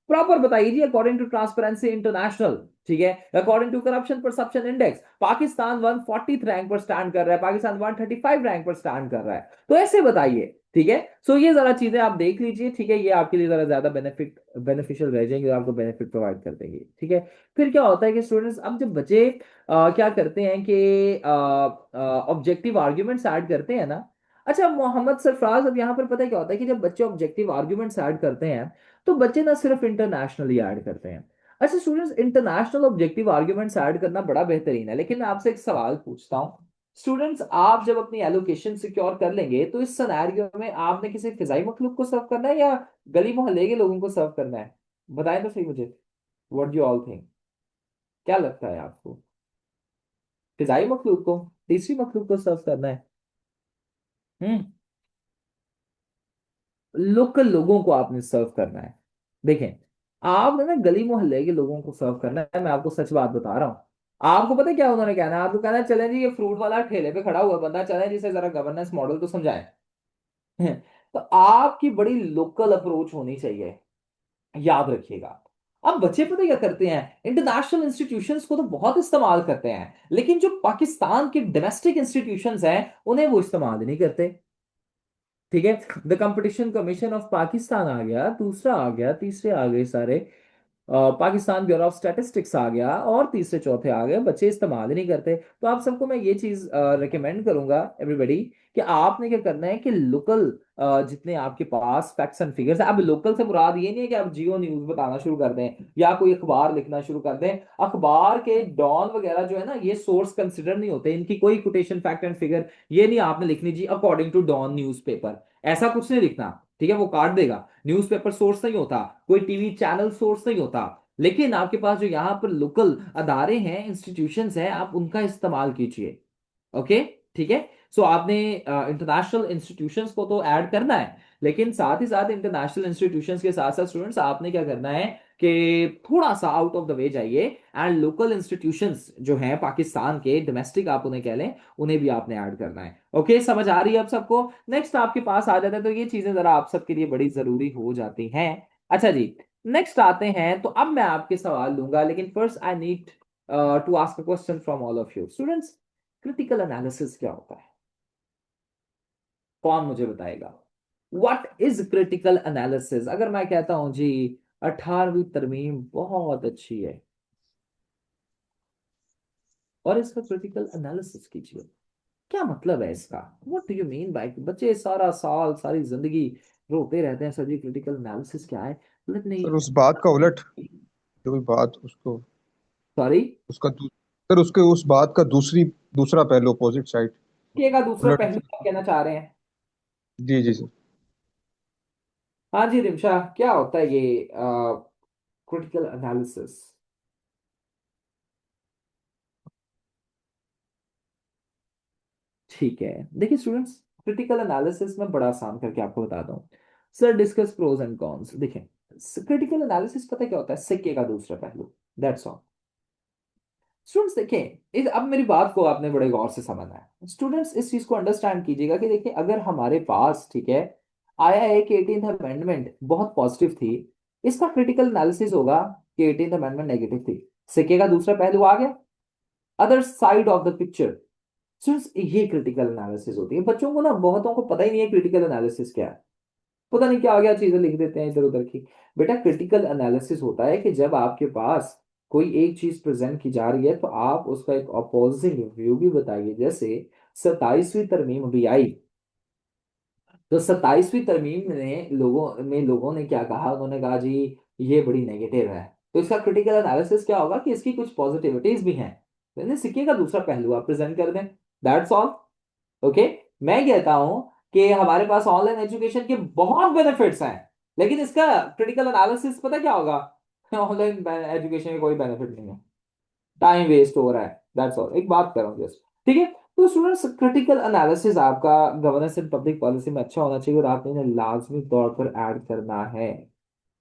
प्रॉपर बताइए जी, अकॉर्डिंग टू ट्रांसपेरेंसी इंटरनेशनल, ठीक है, according to corruption perception index, Pakistan 140th rank पर स्टैंड कर रहा है, पाकिस्तान 135 रैंक पर स्टैंड कर रहा है। तो ऐसे बताइए। ठीक है, सो ये जरा चीजें आप देख लीजिए। ठीक है, ये आपके लिए जरा ज्यादा बेनिफिशियल रह जाएंगे, आपको बेनिफिट प्रोवाइड कर देंगे। ठीक है। फिर क्या होता है कि स्टूडेंट्स, अब जब बच्चे क्या करते हैं कि ऑब्जेक्टिव आर्ग्यूमेंट्स ऐड करते हैं ना। अच्छा मोहम्मद सरफराज, अब यहाँ पर पता है क्या होता है कि जब बच्चे ऑब्जेक्टिव आर्ग्यूमेंट्स ऐड करते हैं, तो बच्चे ना सिर्फ इंटरनेशनली ऐड करते हैं। अच्छा students, international objective arguments add करना बड़ा बेहतरीन है, लेकिन मैं आपसे एक सवाल पूछता हूँ। स्टूडेंट्स, आप जब अपनी एलोकेशन सिक्योर कर लेंगे, तो इस सिनेरियो में आपने किसी फिजाई मखलूक को सर्व करना है या गली मोहल्ले के लोगों को सर्व करना है? बताएं तो सही मुझे, व्हाट यू ऑल थिंक, क्या लगता है आपको? फिजाई मखलूक को, तीसरी मखलूक को सर्व करना है? हम्म, लोकल लोगों को आपने सर्व करना है। देखें, आपने ना गली मोहल्ले के लोगों को सर्व करना है। मैं आपको सच बात बता रहा हूँ। आपको पता है क्या उन्होंने कहना है? आपको कहना है, चलें जी, ये फ्रूट वाला ठेले पे खड़ा हुआ बंदा, चलें जिसे जरा गवर्नेंस मॉडल तो समझाएं। तो आपकी बड़ी लोकल अप्रोच होनी चाहिए, याद रखिएगा। अब बच्चे पता क्या करते हैं? इंटरनेशनल इंस्टीट्यूशंस को तो बहुत इस्तेमाल करते हैं, लेकिन जो पाकिस्तान के डोमेस्टिक इंस्टीट्यूशंस हैं, उन्हें वो इस्तेमाल नहीं करते। ठीक है, the competition commission of Pakistan आ गया, दूसरा आ गया, तीसरे आ गए सारे, पाकिस्तान ब्यूरो ऑफ स्टैटिस्टिक्स आ गया, और तीसरे चौथे आ गए, बच्चे इस्तेमाल ही नहीं करते। तो आप सबको मैं ये चीज रिकमेंड करूंगा, एवरीबडी, कि आपने क्या करना है कि लोकल जितने आपके पास फैक्ट्स एंड फिगर्स है, अब लोकल से मुराद ये नहीं है कि आप जियो न्यूज बताना शुरू कर दें या कोई अखबार लिखना शुरू कर दें। अखबार के डॉन वगैरह जो है ना, ये सोर्स कंसिडर नहीं होते, इनकी कोई कोटेशन फैक्ट एंड फिगर ये नहीं आपने लिखनी जी, अकॉर्डिंग टू डॉन न्यूज़पेपर, ऐसा कुछ नहीं लिखना। ठीक है, वो काट देगा। न्यूज़पेपर सोर्स नहीं होता, कोई टीवी चैनल सोर्स नहीं होता। लेकिन आपके पास जो यहाँ पर लोकल अदारे हैं, इंस्टीट्यूशंस हैं, आप उनका इस्तेमाल कीजिए। ओके, ठीक है। सो आपने इंटरनेशनल इंस्टीट्यूशंस को तो ऐड करना है, लेकिन साथ ही साथ इंटरनेशनल इंस्टीट्यूशंस के साथ साथ स्टूडेंट्स, आपने क्या करना है कि थोड़ा सा आउट ऑफ द वे जाइए, एंड लोकल इंस्टीट्यूशंस जो हैं पाकिस्तान के, डोमेस्टिक आप उन्हें कह लें, उन्हें भी आपने ऐड करना है। ओके, समझ आ रही है आप सबको? नेक्स्ट आपके पास आ जाता है, तो ये चीजें जरा आप सबके लिए बड़ी जरूरी हो जाती हैं। अच्छा जी, नेक्स्ट आते हैं। तो अब मैं आपके सवाल लूंगा, लेकिन first I need to ask a question from all of you students. Critical analysis क्या होता है? कौन मुझे बताएगा? What is critical analysis? अगर मैं कहता हूं जी 18वीं तरमीम बहुत अच्छी है, और इसका क्रिटिकल एनालिसिस कीजिए, क्या मतलब है इसका? What do you mean by? बच्चे सारा साल सारी जिंदगी रोते रहते हैं, सर जी क्रिटिकल एनालिसिस क्या है? लेट मी, सर उस बात का उलट, जो भी बात उसको, सॉरी, सर उसके उस बात का दूसरा पहलू, अपोजिट साइड, का दूसरा उलट। पहलू आप कहना चाह रहे हैं? जी जी सर। हाँ जी रिमशा, क्या होता है ये क्रिटिकल एनालिसिस? ठीक है, देखिए स्टूडेंट्स, क्रिटिकल एनालिसिस में बड़ा आसान करके आपको बताता हूँ। Sir discuss pros and cons. देखें, क्रिटिकल एनालिसिस पता है क्या होता है? सिक्के का दूसरा पहलू, दैट्स ऑल। स्टूडेंट्स देखें, अब मेरी बात को आपने बड़े गौर से समझना है। स्टूडेंट्स इस चीज को अंडरस्टैंड कीजिएगा कि देखिए, अगर हमारे पास, ठीक है, आया है कि 18th अमेंडमेंट बहुत पॉजिटिव थी, इसका क्रिटिकल एनालिसिस होगा कि 18th अमेंडमेंट नेगेटिव थी। सिक्के का दूसरा पहलू आ गया, other side of the picture. Students, ये क्रिटिकल एनालिसिस होती है। बच्चों को ना, बहुतों को पता ही नहीं है क्रिटिकल एनालिसिस क्या है। पता नहीं क्या क्या चीजें लिख देते हैं इधर उधर की। बेटा, क्रिटिकल एनालिसिस होता है कि जब आपके पास कोई एक चीज प्रेजेंट की जा रही है तो आप उसका एक अपोजिंग व्यू भी बताइए। जैसे 27वीं तरमीम अभी आई, तो 27वीं तरमीम ने लोगों ने क्या कहा? उन्होंने कहा जी ये बड़ी नेगेटिव है। तो इसका क्रिटिकल एनालिसिस क्या होगा कि इसकी कुछ पॉजिटिविटीज भी हैं। तो इन्हें सिक्के का दूसरा पहलू आप प्रेजेंट कर दें, दैट्स ऑल। ओके, मैं कहता हूं कि हमारे पास ऑनलाइन एजुकेशन के बहुत बेनिफिट्स हैं, लेकिन इसका क्रिटिकल एनालिसिस पता क्या होगा? ऑनलाइन एजुकेशन के कोई बेनिफिट नहीं है, टाइम वेस्ट हो रहा है, दैट्स ऑल। एक बात कर रहा हूँ जस्ट, ठीक है। तो स्टूडेंट्स, क्रिटिकल एनालिसिस आपका गवर्नेंस एंड पब्लिक पॉलिसी में अच्छा होना चाहिए, और आपने इन्हें लाजमी तौर पर ऐड करना है,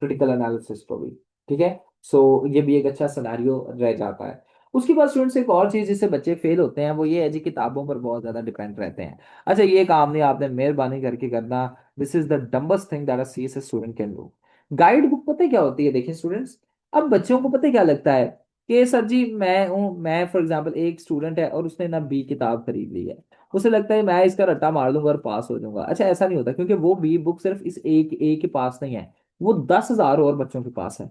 क्रिटिकल एनालिसिस को भी। ठीक है, सो ये भी एक अच्छा सिनेरियो रह जाता है। उसके बाद स्टूडेंट्स, एक और चीज जिससे बच्चे फेल होते हैं वो ये है जी, किताबों पर बहुत ज्यादा डिपेंड रहते हैं। अच्छा, ये काम नहीं आपने मेहरबानी करके करना। This is the dumbest thing that a CSS student can do. Guide book पता है क्या होती है? देखिए स्टूडेंट्स, अब बच्चों को पता है क्या लगता है कि सर जी मैं फॉर एग्जांपल एक स्टूडेंट है और उसने ना बी किताब खरीद ली है, उसे लगता है मैं इसका रट्टा मार दूंगा और पास हो जाऊंगा। अच्छा, ऐसा नहीं होता, क्योंकि वो बी बुक सिर्फ इस एक ए के पास नहीं है, वो 10,000 और बच्चों के पास है।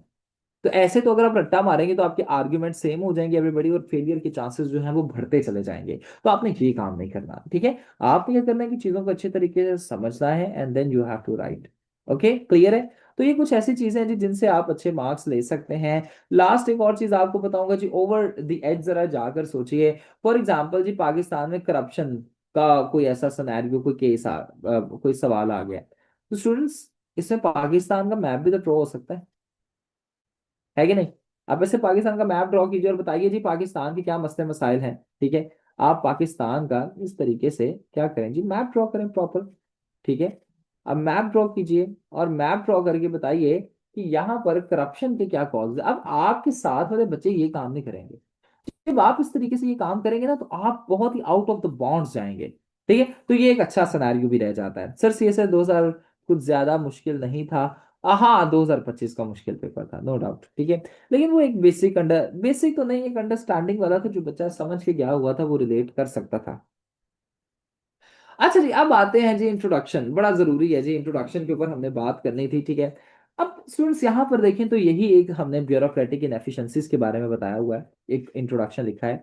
तो ऐसे तो अगर आप रट्टा मारेंगे तो आपके आर्ग्यूमेंट सेम हो जाएंगे एवरीबॉडी, और फेलियर के चांसेस जो हैं वो बढ़ते चले जाएंगे। तो आपने ये काम नहीं करना, ठीक है। आपने क्या करना है कि चीजों को अच्छे तरीके से समझना है, and then you have to write. Okay, clear है? तो ये कुछ ऐसी चीजें हैं जी जिनसे आप अच्छे मार्क्स ले सकते हैं। लास्ट एक और चीज आपको बताऊंगा जी, ओवर द एज जरा जाकर सोचिए। फॉर एग्जाम्पल जी, पाकिस्तान में करप्शन का कोई ऐसा सिनेरियो, कोई केस कोई सवाल आ गया, तो स्टूडेंट्स, इसमें पाकिस्तान का मैप भी तो ड्रॉ हो सकता है कि नहीं? आप ऐसे पाकिस्तान का मैप ड्रॉ कीजिए और बताइए जी पाकिस्तान के क्या मसले मसाइल हैं, ठीक है। आप पाकिस्तान का इस तरीके से क्या करें जी, मैप ड्रॉ करें प्रॉपर, ठीक है। अब मैप ड्रॉ कीजिए और मैप ड्रॉ करके बताइए कि यहाँ पर करप्शन के क्या कॉज है। अब आपके साथ वाले बच्चे ये काम नहीं करेंगे। जब आप इस तरीके से ये काम करेंगे ना, तो आप बहुत ही आउट ऑफ द बॉन्ड्स जाएंगे, ठीक है। तो ये एक अच्छा सिनेरियो भी रह जाता है। सर सीएसए 2000 कुछ ज्यादा मुश्किल नहीं था। हाँ, 2025 का मुश्किल पेपर था, नो डाउट, ठीक है। लेकिन वो एक बेसिक तो नहीं, एक अंडरस्टैंडिंग वाला था, जो बच्चा समझ के गया हुआ था वो रिलेट कर सकता था। अच्छा जी, अब आते हैं जी इंट्रोडक्शन, बड़ा जरूरी है जी, इंट्रोडक्शन के ऊपर हमने बात करनी थी, ठीक है। अब स्टूडेंट्स यहाँ पर देखें तो यही एक हमने ब्यूरोक्रेटिक इनएफिशिएंसीज के बारे में बताया हुआ है, एक इंट्रोडक्शन लिखा है।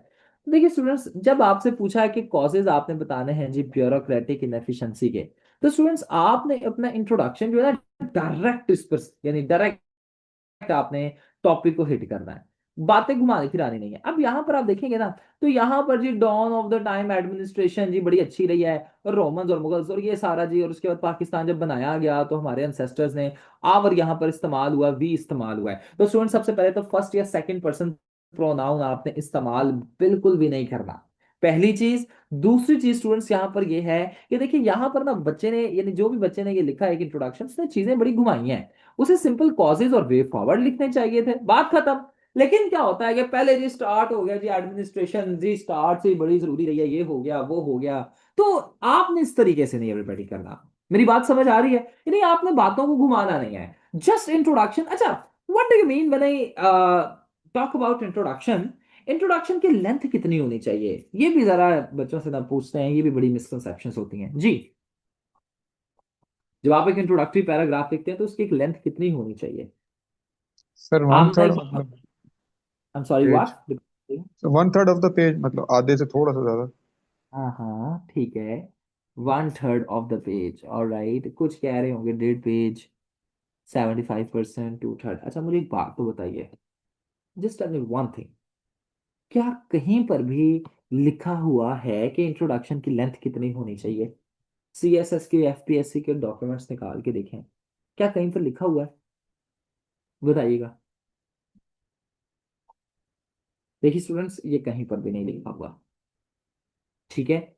तो देखिए स्टूडेंट्स, जब आपसे पूछा है कि कॉजेज आपने बताने हैं जी ब्यूरोक्रेटिक इनएफिशिएंसी के, तो स्टूडेंट्स आपने अपना इंट्रोडक्शन जो है ना, डायरेक्ट इस पर, यानी डायरेक्ट आपने टॉपिक को हिट करना है, बातें घुमानी फिरानी नहीं है। अब यहाँ पर आप देखेंगे ना, तो यहाँ पर जी dawn of the time administration जी बड़ी अच्छी रही है, और रोमन्स और मुगल्स और ये सारा जी, और उसके बाद पाकिस्तान जब बनाया गया तो हमारे एंसेस्टर्स ने आवर यहाँ पर इस्तेमाल हुआ, वी इस्तेमाल हुआ है। तो स्टूडेंट, सबसे पहले तो फर्स्ट या सेकंड पर्सन प्रोनाउन आपने इस्तेमाल बिल्कुल भी नहीं करना, पहली चीज। दूसरी चीज स्टूडेंट्स यहाँ पर ये है कि देखिए, यहाँ पर ना बच्चे ने, यानी जो भी बच्चे ने ये लिखा है एक इंट्रोडक्शन, उसने चीजें बड़ी घुमाई हैं। उसे सिंपल कॉजेज और वे फॉरवर्ड लिखने चाहिए थे, बात खत्म। लेकिन क्या होता है कि पहले जी स्टार्ट हो गया जी एडमिनिस्ट्रेशन, जी स्टार्ट से बड़ी जरूरी रही है, ये हो गया वो हो गया। तो आपने इस तरीके से नहीं एवरीबॉडी करना। मेरी बात समझ आ रही है? नहीं, आपने बातों को घुमाना नहीं है, जस्ट इंट्रोडक्शन। अच्छा, what do you mean when I talk about introduction? Introduction की लेंथ कितनी होनी चाहिए, ये भी जरा बच्चों से ना पूछते हैं, ये भी बड़ी मिसकंसेप्शंस होती हैं जी। जब आप एक इंट्रोडक्टरी पैराग्राफ लिखते हैं तो उसकी एक लेंथ कितनी होनी चाहिए? सर वन आमने थर्ड मतलब I am sorry page, what? One third of the page, मतलब आधे से थोड़ा सा ज्यादा। हाँ हाँ, ठीक है, 1/3 ऑफ द पेज, ऑलराइट। कुछ कह रहे होंगे 1.5 पेज, 75%, 2/3। अच्छा, मुझे एक बात तो बताइए, just tell me one thing, क्या कहीं पर भी लिखा हुआ है कि इंट्रोडक्शन की लेंथ कितनी होनी चाहिए? सीएसएस के, एफपीएससी के डॉक्यूमेंट्स निकाल के देखें, क्या कहीं पर लिखा हुआ है? बताइएगा। देखिए स्टूडेंट्स, ये कहीं पर भी नहीं लिखा हुआ। ठीक है।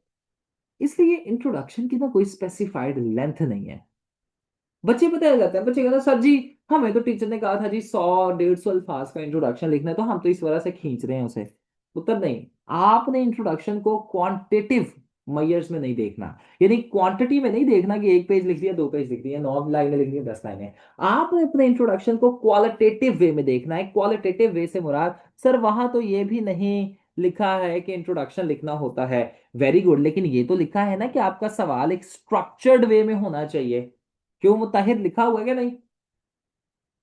इसलिए इंट्रोडक्शन की ना कोई स्पेसिफाइड लेंथ नहीं है। बच्चे पता है जाते हैं, बच्चे कहते हैं सर जी, हमें तो टीचर ने कहा था जी 100 150 अल्फाज का इंट्रोडक्शन लिखना है, तो हम तो इस वजह से खींच रहे हैं उसे। उत्तर नहीं। आपने इंट्रोडक्शन को क्वांटिटिव मैयर्स में नहीं देखना, यानी क्वांटिटी में नहीं देखना कि एक पेज लिख दिया, 2 पेज लिख दिया, 9 लाइनें लिख दी, 10 लाइनें। आपने अपने इंट्रोडक्शन को क्वालिटेटिव वे में देखना है। क्वालिटेटिव वे से मुराद, सर वहां तो ये भी नहीं लिखा है कि इंट्रोडक्शन लिखना होता है। वेरी गुड, लेकिन ये तो लिखा है ना कि आपका सवाल एक स्ट्रक्चर्ड वे में होना चाहिए। क्यों मुताहिर, लिखा हुआ है क्या नहीं?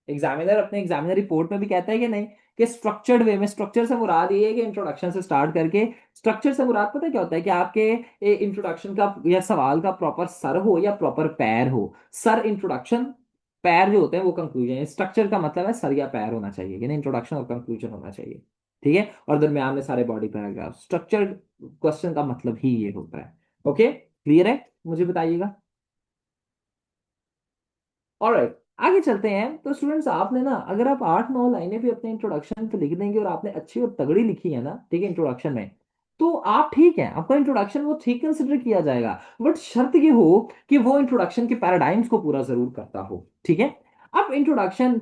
एग्जामिनर अपने एग्जामिनर रिपोर्ट में भी कहता है कि नहीं, कि स्ट्रक्चर्ड वे में। स्ट्रक्चर से मुराद ये है कि इंट्रोडक्शन से स्टार्ट करके, स्ट्रक्चर से मुराद पता है क्या होता है, कि आपके इंट्रोडक्शन का या सवाल का प्रॉपर सर हो या प्रॉपर पैर हो। सर इंट्रोडक्शन, पैर जो होते हैं वो कंक्लूजन। स्ट्रक्चर का मतलब है सर या पैर होना चाहिए, यानी इंट्रोडक्शन और कंक्लूजन होना चाहिए। ठीक है, और दरम्यान में सारे बॉडी पैराग्राफ। स्ट्रक्चर्ड क्वेश्चन का मतलब ही ये होता है। ओके, क्लियर है? मुझे बताइएगा। ऑलराइट, आगे चलते हैं। तो स्टूडेंट्स, आपने ना अगर आप 8 9 लाइनें भी अपने इंट्रोडक्शन पे लिख देंगे और आपने अच्छी और तगड़ी लिखी है ना, ठीक है, इंट्रोडक्शन में, तो आप ठीक है, आपका इंट्रोडक्शन वो ठीक कंसिडर किया जाएगा। बट शर्त ये हो कि वो इंट्रोडक्शन के पैराडाइम्स को पूरा जरूर करता हो। ठीक है। अब इंट्रोडक्शन,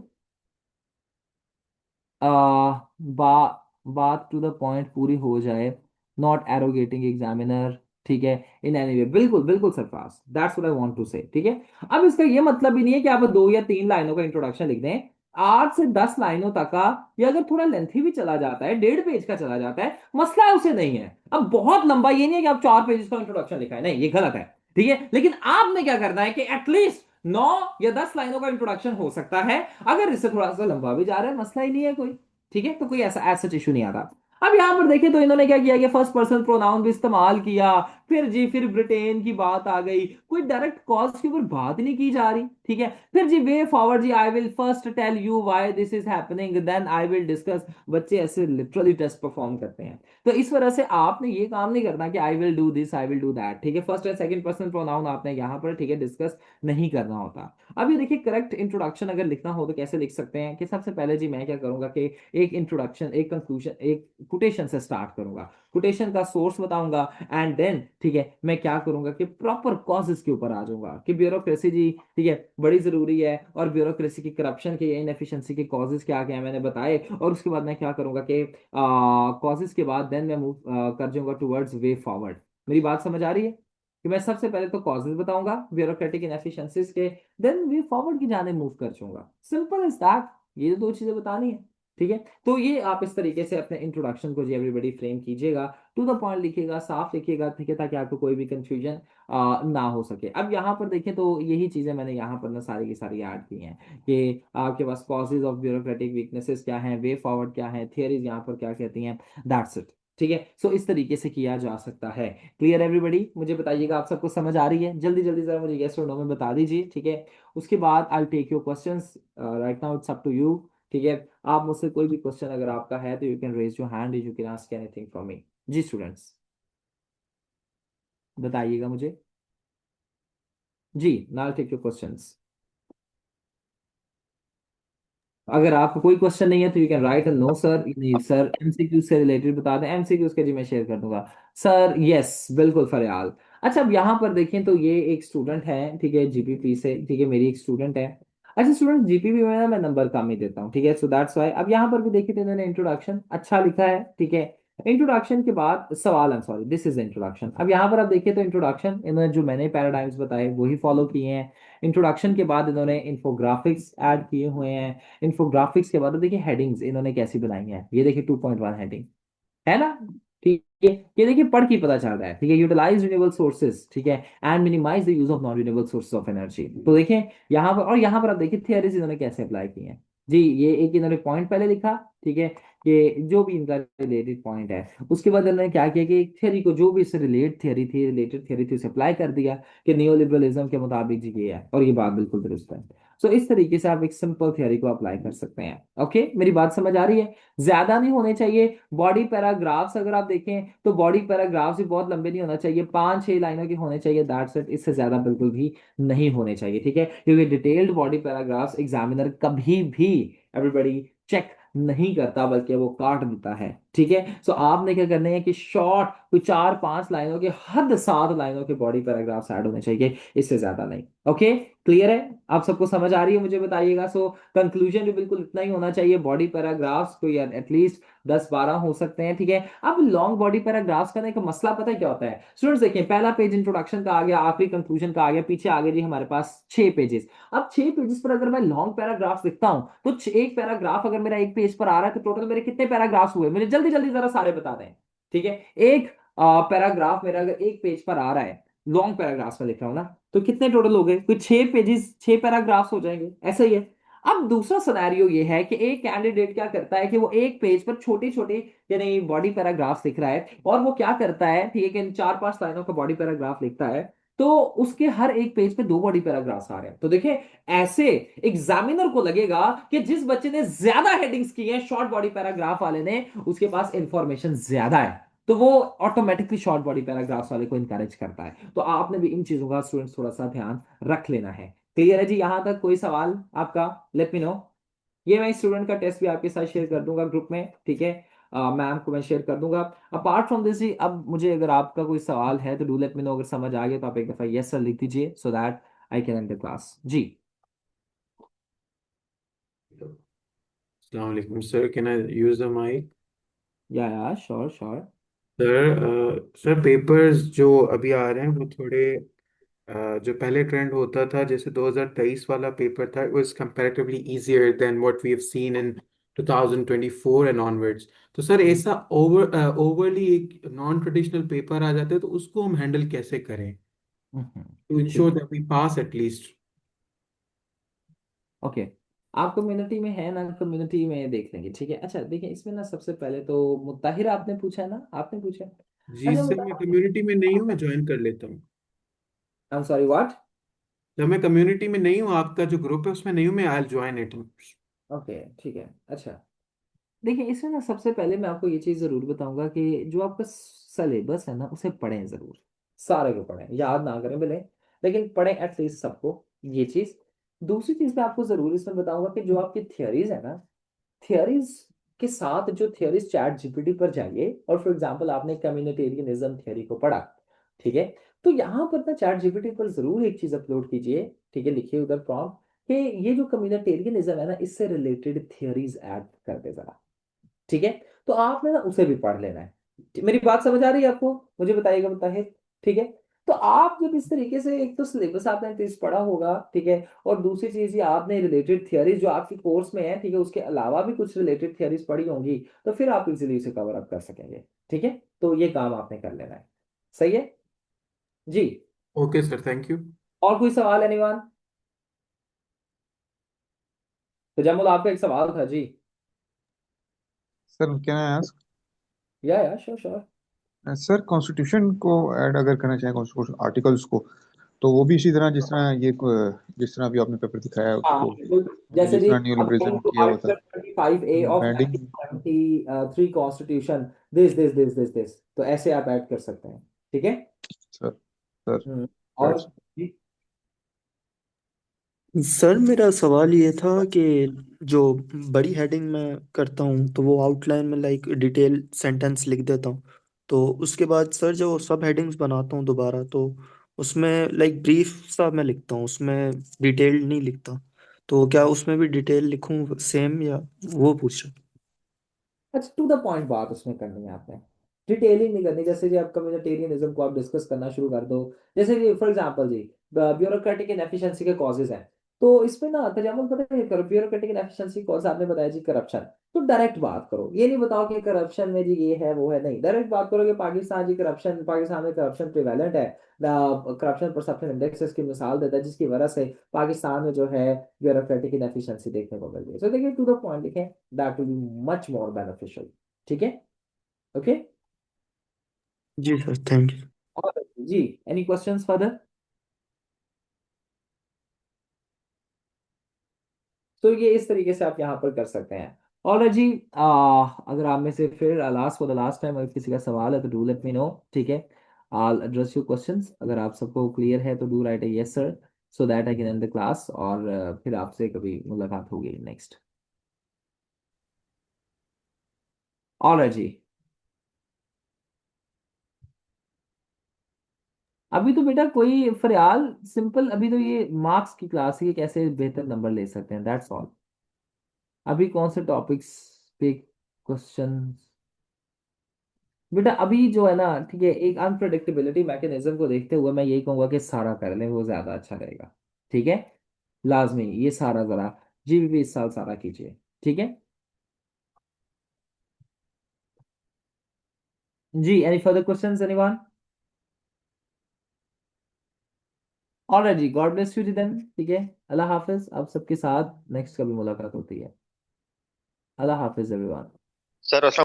बात टू द पॉइंट पूरी हो जाए। Not arrogating examiner. ठीक है, इन एनी वे, बिल्कुल बिल्कुल सरफास, that's what I want to say. ठीक है। अब इसका ये मतलब भी नहीं है कि आप 2 या 3 लाइनों का इंट्रोडक्शन लिख दें। 8 से 10 लाइनों तक का, या अगर थोड़ा लेंथी भी चला जाता है, 1.5 पेज का चला जाता है, मसला है उसे नहीं है। अब बहुत लंबा ये नहीं है कि आप 4 पेज का इंट्रोडक्शन लिखा है, नहीं, ये गलत है। ठीक है, लेकिन आपने क्या करना है कि एटलीस्ट 9 या 10 लाइनों का इंट्रोडक्शन हो सकता है। अगर इससे थोड़ा सा लंबा भी जा रहा है, मसला ही नहीं है कोई। ठीक है, तो कोई ऐसा एज सच इशू नहीं आता। अब यहां पर देखें तो इन्होंने क्या किया कि फर्स्ट पर्सन प्रोनाउन भी इस्तेमाल किया। फिर जी, फिर ब्रिटेन की बात आ गई, कोई डायरेक्ट कॉज के ऊपर बात ही नहीं की जा रही। ठीक है। फिर जी वे फॉरवर्ड, जी I will first tell you why this is happening, then I will discuss. बच्चे ऐसे लिटरली टेस्ट परफॉर्म करते हैं। तो इस वजह से आपने ये काम नहीं करना कि I will do this, I will do that. ठीक है, first and second person pronoun आपने यहाँ पर, ठीक है, डिस्कस नहीं करना होता। अब ये देखिए, करेक्ट इंट्रोडक्शन अगर लिखना हो तो कैसे लिख सकते हैं, कि सबसे पहले जी मैं क्या करूंगा कि एक इंट्रोडक्शन, एक कंक्लूजन, एक कोटेशन से स्टार्ट करूंगा। कोटेशन का सोर्स बताऊंगा, एंड देन ठीक है मैं क्या करूंगा कि प्रॉपर कॉजेस के ऊपर आ जाऊंगा कि ब्यूरोक्रेसी जी, ठीक है, बड़ी जरूरी है, और ब्यूरोक्रेसी की, करप्शन के, इनएफिशिएंसी के कॉजेस क्या क्या हैं मैंने बताए। और उसके बाद मैं क्या करूंगा कि कॉजेस के बाद देन मैं मूव कर जाऊंगा टुवर्ड्स वे फॉरवर्ड। मेरी बात समझ आ रही है? कि मैं सबसे पहले तो कॉजेस बताऊंगा ब्यूरोक्रेटिक इनएफिशिएंसीज के, देन वे फॉरवर्ड की जाने मूव कर जाऊंगा। Simple is that. ये 2 चीजें बतानी है। ठीक है, तो ये आप इस तरीके से अपने इंट्रोडक्शन को जी एवरीबॉडी फ्रेम कीजिएगा। टू द पॉइंट लिखिएगा, साफ लिखिएगा, ठीक है, ताकि आपको कोई भी कंफ्यूजन ना हो सके। अब यहाँ पर देखें तो यही चीजें मैंने यहाँ पर ना सारी की सारी ऐड की हैं, कि आपके पास कॉजेज ऑफ ब्यूरोक्रेटिक वीकनेसेस क्या हैं, वे फॉरवर्ड क्या है, थियरीज यहाँ पर क्या कहती हैं, दैट्स इट। ठीक है, सो इस तरीके से किया जा सकता है। Clear everybody? मुझे बताइएगा, आप सबको समझ आ रही है? जल्दी जल्दी जरा मुझे यस और नो में बता दीजिए। ठीक है, उसके बाद I take your questions. Right now it's up to you. ठीक है, आप मुझसे कोई भी क्वेश्चन अगर आपका है तो you can raise your hand, you can ask anything from me. जी स्टूडेंट्स, बताइएगा मुझे। जी, नाउ टेक योर क्वेश्चंस। अगर आपको कोई क्वेश्चन नहीं है तो you can write no sir, नहीं सर, एमसीक्यू से रिलेटेड बता दें, एमसीक्यू के जी मैं शेयर कर दूंगा। सर यस, बिल्कुल फरयाल। अच्छा, अब यहाँ पर देखें तो ये एक स्टूडेंट है, ठीक है, जीपीपी से, ठीक है, मेरी एक स्टूडेंट है। अच्छा स्टूडेंट, जीपीपी में ना मैं नंबर कम ही देता हूँ, ठीक है, सो दैट्स वाई। अब यहाँ पर भी देखिए तो इन्होंने इंट्रोडक्शन अच्छा लिखा है। ठीक है, इंट्रोडक्शन के बाद सवाल, आई सॉरी, दिस इज इंट्रोडक्शन। अब यहाँ पर आप देखिए तो इंट्रोडक्शन इन्होंने जो मैंने पैराडाइम्स बताए वही फॉलो किए हैं। इंट्रोडक्शन के बाद इन्होंने इंफोग्राफिक्स ऐड किए हुए हैं। इन्फोग्राफिक्स के बाद अब देखिए हेडिंग्स इन्होंने कैसी बनाई है, ये देखिए 2.1 हेडिंग है ना। ठीक है, ये देखिए पढ़ के पता चल रहा है। ठीक है, यूटिलाइज रिन्यूएबल सोर्सेज, ठीक है, and minimise the use of non renewable sources of energy. तो देखें यहाँ पर, और यहाँ पर आप देखिए थियरीज इन्होंने कैसे अप्लाई की हैं। जी, ये एक इन्होंने पॉइंट पहले लिखा, ठीक है, कि जो भी इनका रिलेटेड पॉइंट है, उसके बाद इन्होंने क्या किया कि थियरी को, जो भी इससे रिलेटेड थियरी थी उसे अप्लाई कर दिया, कि नियो लिबरलिज्म के मुताबिक जी ये है, और ये बात बिल्कुल दुरुस्त है। सो इस तरीके से आप एक सिंपल थियरी को अप्लाई कर सकते हैं। ओके, मेरी बात समझ आ रही है? ज्यादा नहीं होने चाहिए बॉडी पैराग्राफ्स। अगर आप देखें तो बॉडी पैराग्राफ्स भी बहुत लंबे नहीं होना चाहिए, 5-6 लाइनों के होने चाहिए, दैट्स इट। इससे ज्यादा बिल्कुल भी नहीं होने चाहिए, ठीक है? क्योंकि डिटेल्ड बॉडी पैराग्राफ्स एग्जामिनर कभी भी, एवरीबॉडी, चेक नहीं करता, बल्कि वो काट देता है, ठीक है? सो आपने क्या करना है कि शॉर्ट कोई 4-5 लाइनों के, हद 7 लाइनों के बॉडी पैराग्राफ्स ऐड होने चाहिए, इससे ज्यादा नहीं। ओके, क्लियर है? आप सबको समझ आ रही है? मुझे बताइएगा। सो कंक्लूजन भी बिल्कुल इतना ही होना चाहिए, बॉडी पैराग्राफ्स कोई एटलीस्ट 10-12 हो सकते हैं, ठीक है? अब लॉन्ग बॉडी पैराग्राफ्स करने का मसला पता है क्या होता है स्टूडेंट्स? देखिए, पहला पेज इंट्रोडक्शन का आ गया, आखिरी कंक्लूजन का आ गया, पीछे आ गए जी हमारे पास 6 पेजेस। अब 6 पेजेस पर अगर मैं लॉन्ग पैराग्राफ लिखता हूं तो एक पैराग्राफ अगर मेरा एक पेज पर आ रहा है तो टोटल मेरे कितने पैराग्राफ्स हुए? मुझे जल्दी जल्दी जरा सारे बता दें, ठीक है? एक पैराग्राफ मेरा अगर एक पेज पर आ रहा है, लॉन्ग पैराग्राफ्स में लिख रहा हूं ना, तो कितने टोटल हो गए? कोई 6 पेजेस, 6 पैराग्राफ्स हो जाएंगे, ऐसा ही है। अब दूसरा सिनेरियो ये है कि एक कैंडिडेट क्या करता है कि वो एक पेज पर छोटे छोटे यानी बॉडी पैराग्राफ्स लिख रहा है, और वो क्या करता है, ठीक है, कि 4-5 लाइनों का बॉडी पैराग्राफ लिखता है, तो उसके हर एक पेज पे 2 बॉडी पैराग्राफ्स आ रहे हैं। तो देखिए, ऐसे एग्जामिनर को लगेगा कि जिस बच्चे ने ज्यादा हेडिंग्स की हैं शॉर्ट बॉडी पैराग्राफ वाले ने, उसके पास इंफॉर्मेशन ज्यादा है, तो वो ऑटोमेटिकली शॉर्ट बॉडी पैराग्राफ्स वाले को इंकरेज करता है। तो आपने भी इन चीजों का स्टूडेंट्स थोड़ा सा ध्यान रख लेना है। क्लियर है जी? यहां तक कोई सवाल आपका? Late me no. ये मैं स्टूडेंट का टेस्ट भी आपके साथ शेयर कर दूंगा ग्रुप में, ठीक है? मैम को मैं शेयर कर दूंगा। अपार्ट फ्रॉम दिस जी, अब मुझे अगर आपका कोई सवाल है तो डू लेट मी नो। अगर समझ आ गया तो आप एक दफा यस सर लिख दीजिए, so that I can end the class जी। Assalamu alaikum, sir. Can I use the mic? Yeah sure sure. Sir papers जो अभी आ रहे हैं वो थोड़े जो पहले ट्रेंड होता था जैसे 2023 वाला पेपर था, it was comparatively easier than what we have seen in 2024 and onwards. तो सर ऐसा ओवरली एक नॉन ट्रेडिशनल पेपर आ जाता है तो उसको हम हैंडल कैसे करें to ensure ठीक। that we pass at least? Okay, आप कम्युनिटी में है ना? कम्युनिटी में देख लेंगे, ठीक है? अच्छा देखिए, इसमें ना सबसे पहले तो मुताहिर आपने पूछा है ना? आपने पूछा है। जी अच्छा सर, मैं कम्युनिटी में नहीं हूँ, मैं ज्वाइन कर लेता हूँ। I am sorry what? Sir मैं कम्युनिटी में नहीं हूँ, आपका जो ग्रुप है उसमें नहीं हूँ मैं, आई ज्वाइन इट। ओके, ठीक है। अच्छा देखिए, इसमें ना सबसे पहले मैं आपको ये चीज़ ज़रूर बताऊंगा कि जो आपका सलेबस है ना, उसे पढ़ें ज़रूर, सारे को पढ़ें, याद ना करें भले, लेकिन पढ़ें एटलीस्ट सबको, ये चीज़। दूसरी चीज़ मैं आपको ज़रूर इसमें बताऊंगा कि जो आपकी थियरीज है ना, थियरीज के साथ जो थियरीज चैट जीपीटी पर जाइए, और फॉर एग्जांपल आपने कम्युनिटेरियनिज्म थियरी को पढ़ा, ठीक है? तो यहाँ पर ना चैट जीपीटी पर जरूर एक चीज अपलोड कीजिए, ठीक है? लिखिए उधर प्रॉम्प्ट कि ये जो कम्युनिटेरियनिज्म है ना, इससे रिलेटेड थियरीज ऐड कर दे जरा, ठीक है? तो आपने ना उसे भी पढ़ लेना है। मेरी बात समझ आ रही है आपको? मुझे बताइएगा, बताइए, ठीक है? तो आप जब इस तरीके से, एक तो सिलेबस आपने टेस्ट पढ़ा होगा, ठीक है, और दूसरी चीज ये आपने रिलेटेड थियरीज जो आपकी कोर्स में है, ठीक है, उसके अलावा भी कुछ रिलेटेड थियरीज पढ़ी होंगी, तो फिर आप इजीली उसे कवर अप कर सकेंगे, ठीक है? तो ये काम आपने कर लेना है। सही है जी? Okay sir, thank you. और कोई सवाल एनीवन? तो जमुल, आपका एक सवाल था जी। Sir can I ask? Yeah sure sure. Sir constitution को ऐड अगर करना चाहें कॉन्स्टिट्यूशन आर्टिकल्स को, तो वो भी इसी तरह जिस तरह जिस तरह अभी आपने पेपर दिखाया है हाँ उसको, बिल्कुल। जैसे जिस जी, तरह न्यू लिबरलिज्म अकॉर्डिंग टू किया हुआ था, article 25A of banding. 1973 constitution, this तो ऐसे आप ऐड कर सकते हैं, ठीक है? सर सर और दैट्स जी, सर मेरा सवाल ये था कि जो बड़ी हेडिंग मैं करता हूँ तो वो आउटलाइन में लाइक डिटेल सेंटेंस लिख देता हूँ, तो उसके बाद सर जो सब हेडिंग्स बनाता हूँ दोबारा तो उसमें लाइक ब्रीफ सा मैं लिखता हूँ, उसमें डिटेल नहीं लिखता। तो क्या उसमें भी डिटेल लिखूँ सेम या वो पूछ रहा अच्छा टू द पॉइंट बात उसमें करनी है आपने, डिटेलिंग नहीं करनी। जैसे जी आप कम्युनिटेरियनिज्म को आप डिस्कस करना शुरू कर दो, जैसे कि फॉर एग्जांपल जी, ब्यूरोक्रेटिक इनएफिशिएंसी के कॉजेज हैं, तो इसमें ना तजामुल पता है करो, ब्यूरोक्रेटिक इनएफिशिएंसी कॉज आपने बताया जी करप्शन, तो डायरेक्ट बात करो, ये नहीं बताओ कि करप्शन में जी ये है वो है, नहीं, डायरेक्ट बात करो कि पाकिस्तान जी करप्शन, पाकिस्तान में करप्शन प्रिवेलेंट है, करप्शन परसेप्शन इंडेक्स इसकी मिसाल देता है, जिसकी वजह से पाकिस्तान में जो है ब्यूरोक्रेटिक इनएफिशिएंसी देखने को मिल रही है। सो देखिए, टू द पॉइंट लिखें, that will be much more beneficial, ठीक है? ओके। जी सर, थैंक यू। और जी, एनी क्वेश्चंस फर्दर? तो ये इस तरीके से आप यहाँ पर कर सकते हैं। और जी अगर आप में से फिर last for the last time अगर किसी का सवाल है तो डू लेट मी नो, ठीक है। I'll address your questions। अगर आप सबको क्लियर है तो do right A yes sir, so that I can end the class, और फिर आपसे कभी मुलाकात होगी नेक्स्ट। ऑलराइट जी। अभी तो बेटा कोई फरियाल सिंपल, अभी तो ये मार्क्स की क्लास है, ये कैसे बेहतर नंबर ले सकते हैं, दैट्स ऑल। अभी कौन से टॉपिक्स पे क्वेश्चन बेटा, अभी जो है ना, ठीक है, एक अनप्रडिक्टेबिलिटी मैकेनिज्म को देखते हुए मैं यही कहूंगा कि सारा कर लें, वो ज्यादा अच्छा रहेगा। ठीक है, लाजमी ये सारा जरा जीबीपी इस साल सारा कीजिए। ठीक है जी। Any further questions anyone? Alright जी, गॉड ब्लेस यू जी देन। ठीक है, अल्लाह हाफिज। अब सबके साथ नेक्स्ट कभी मुलाकात होती है। अल्लाह हाफिज एवरीवन। सर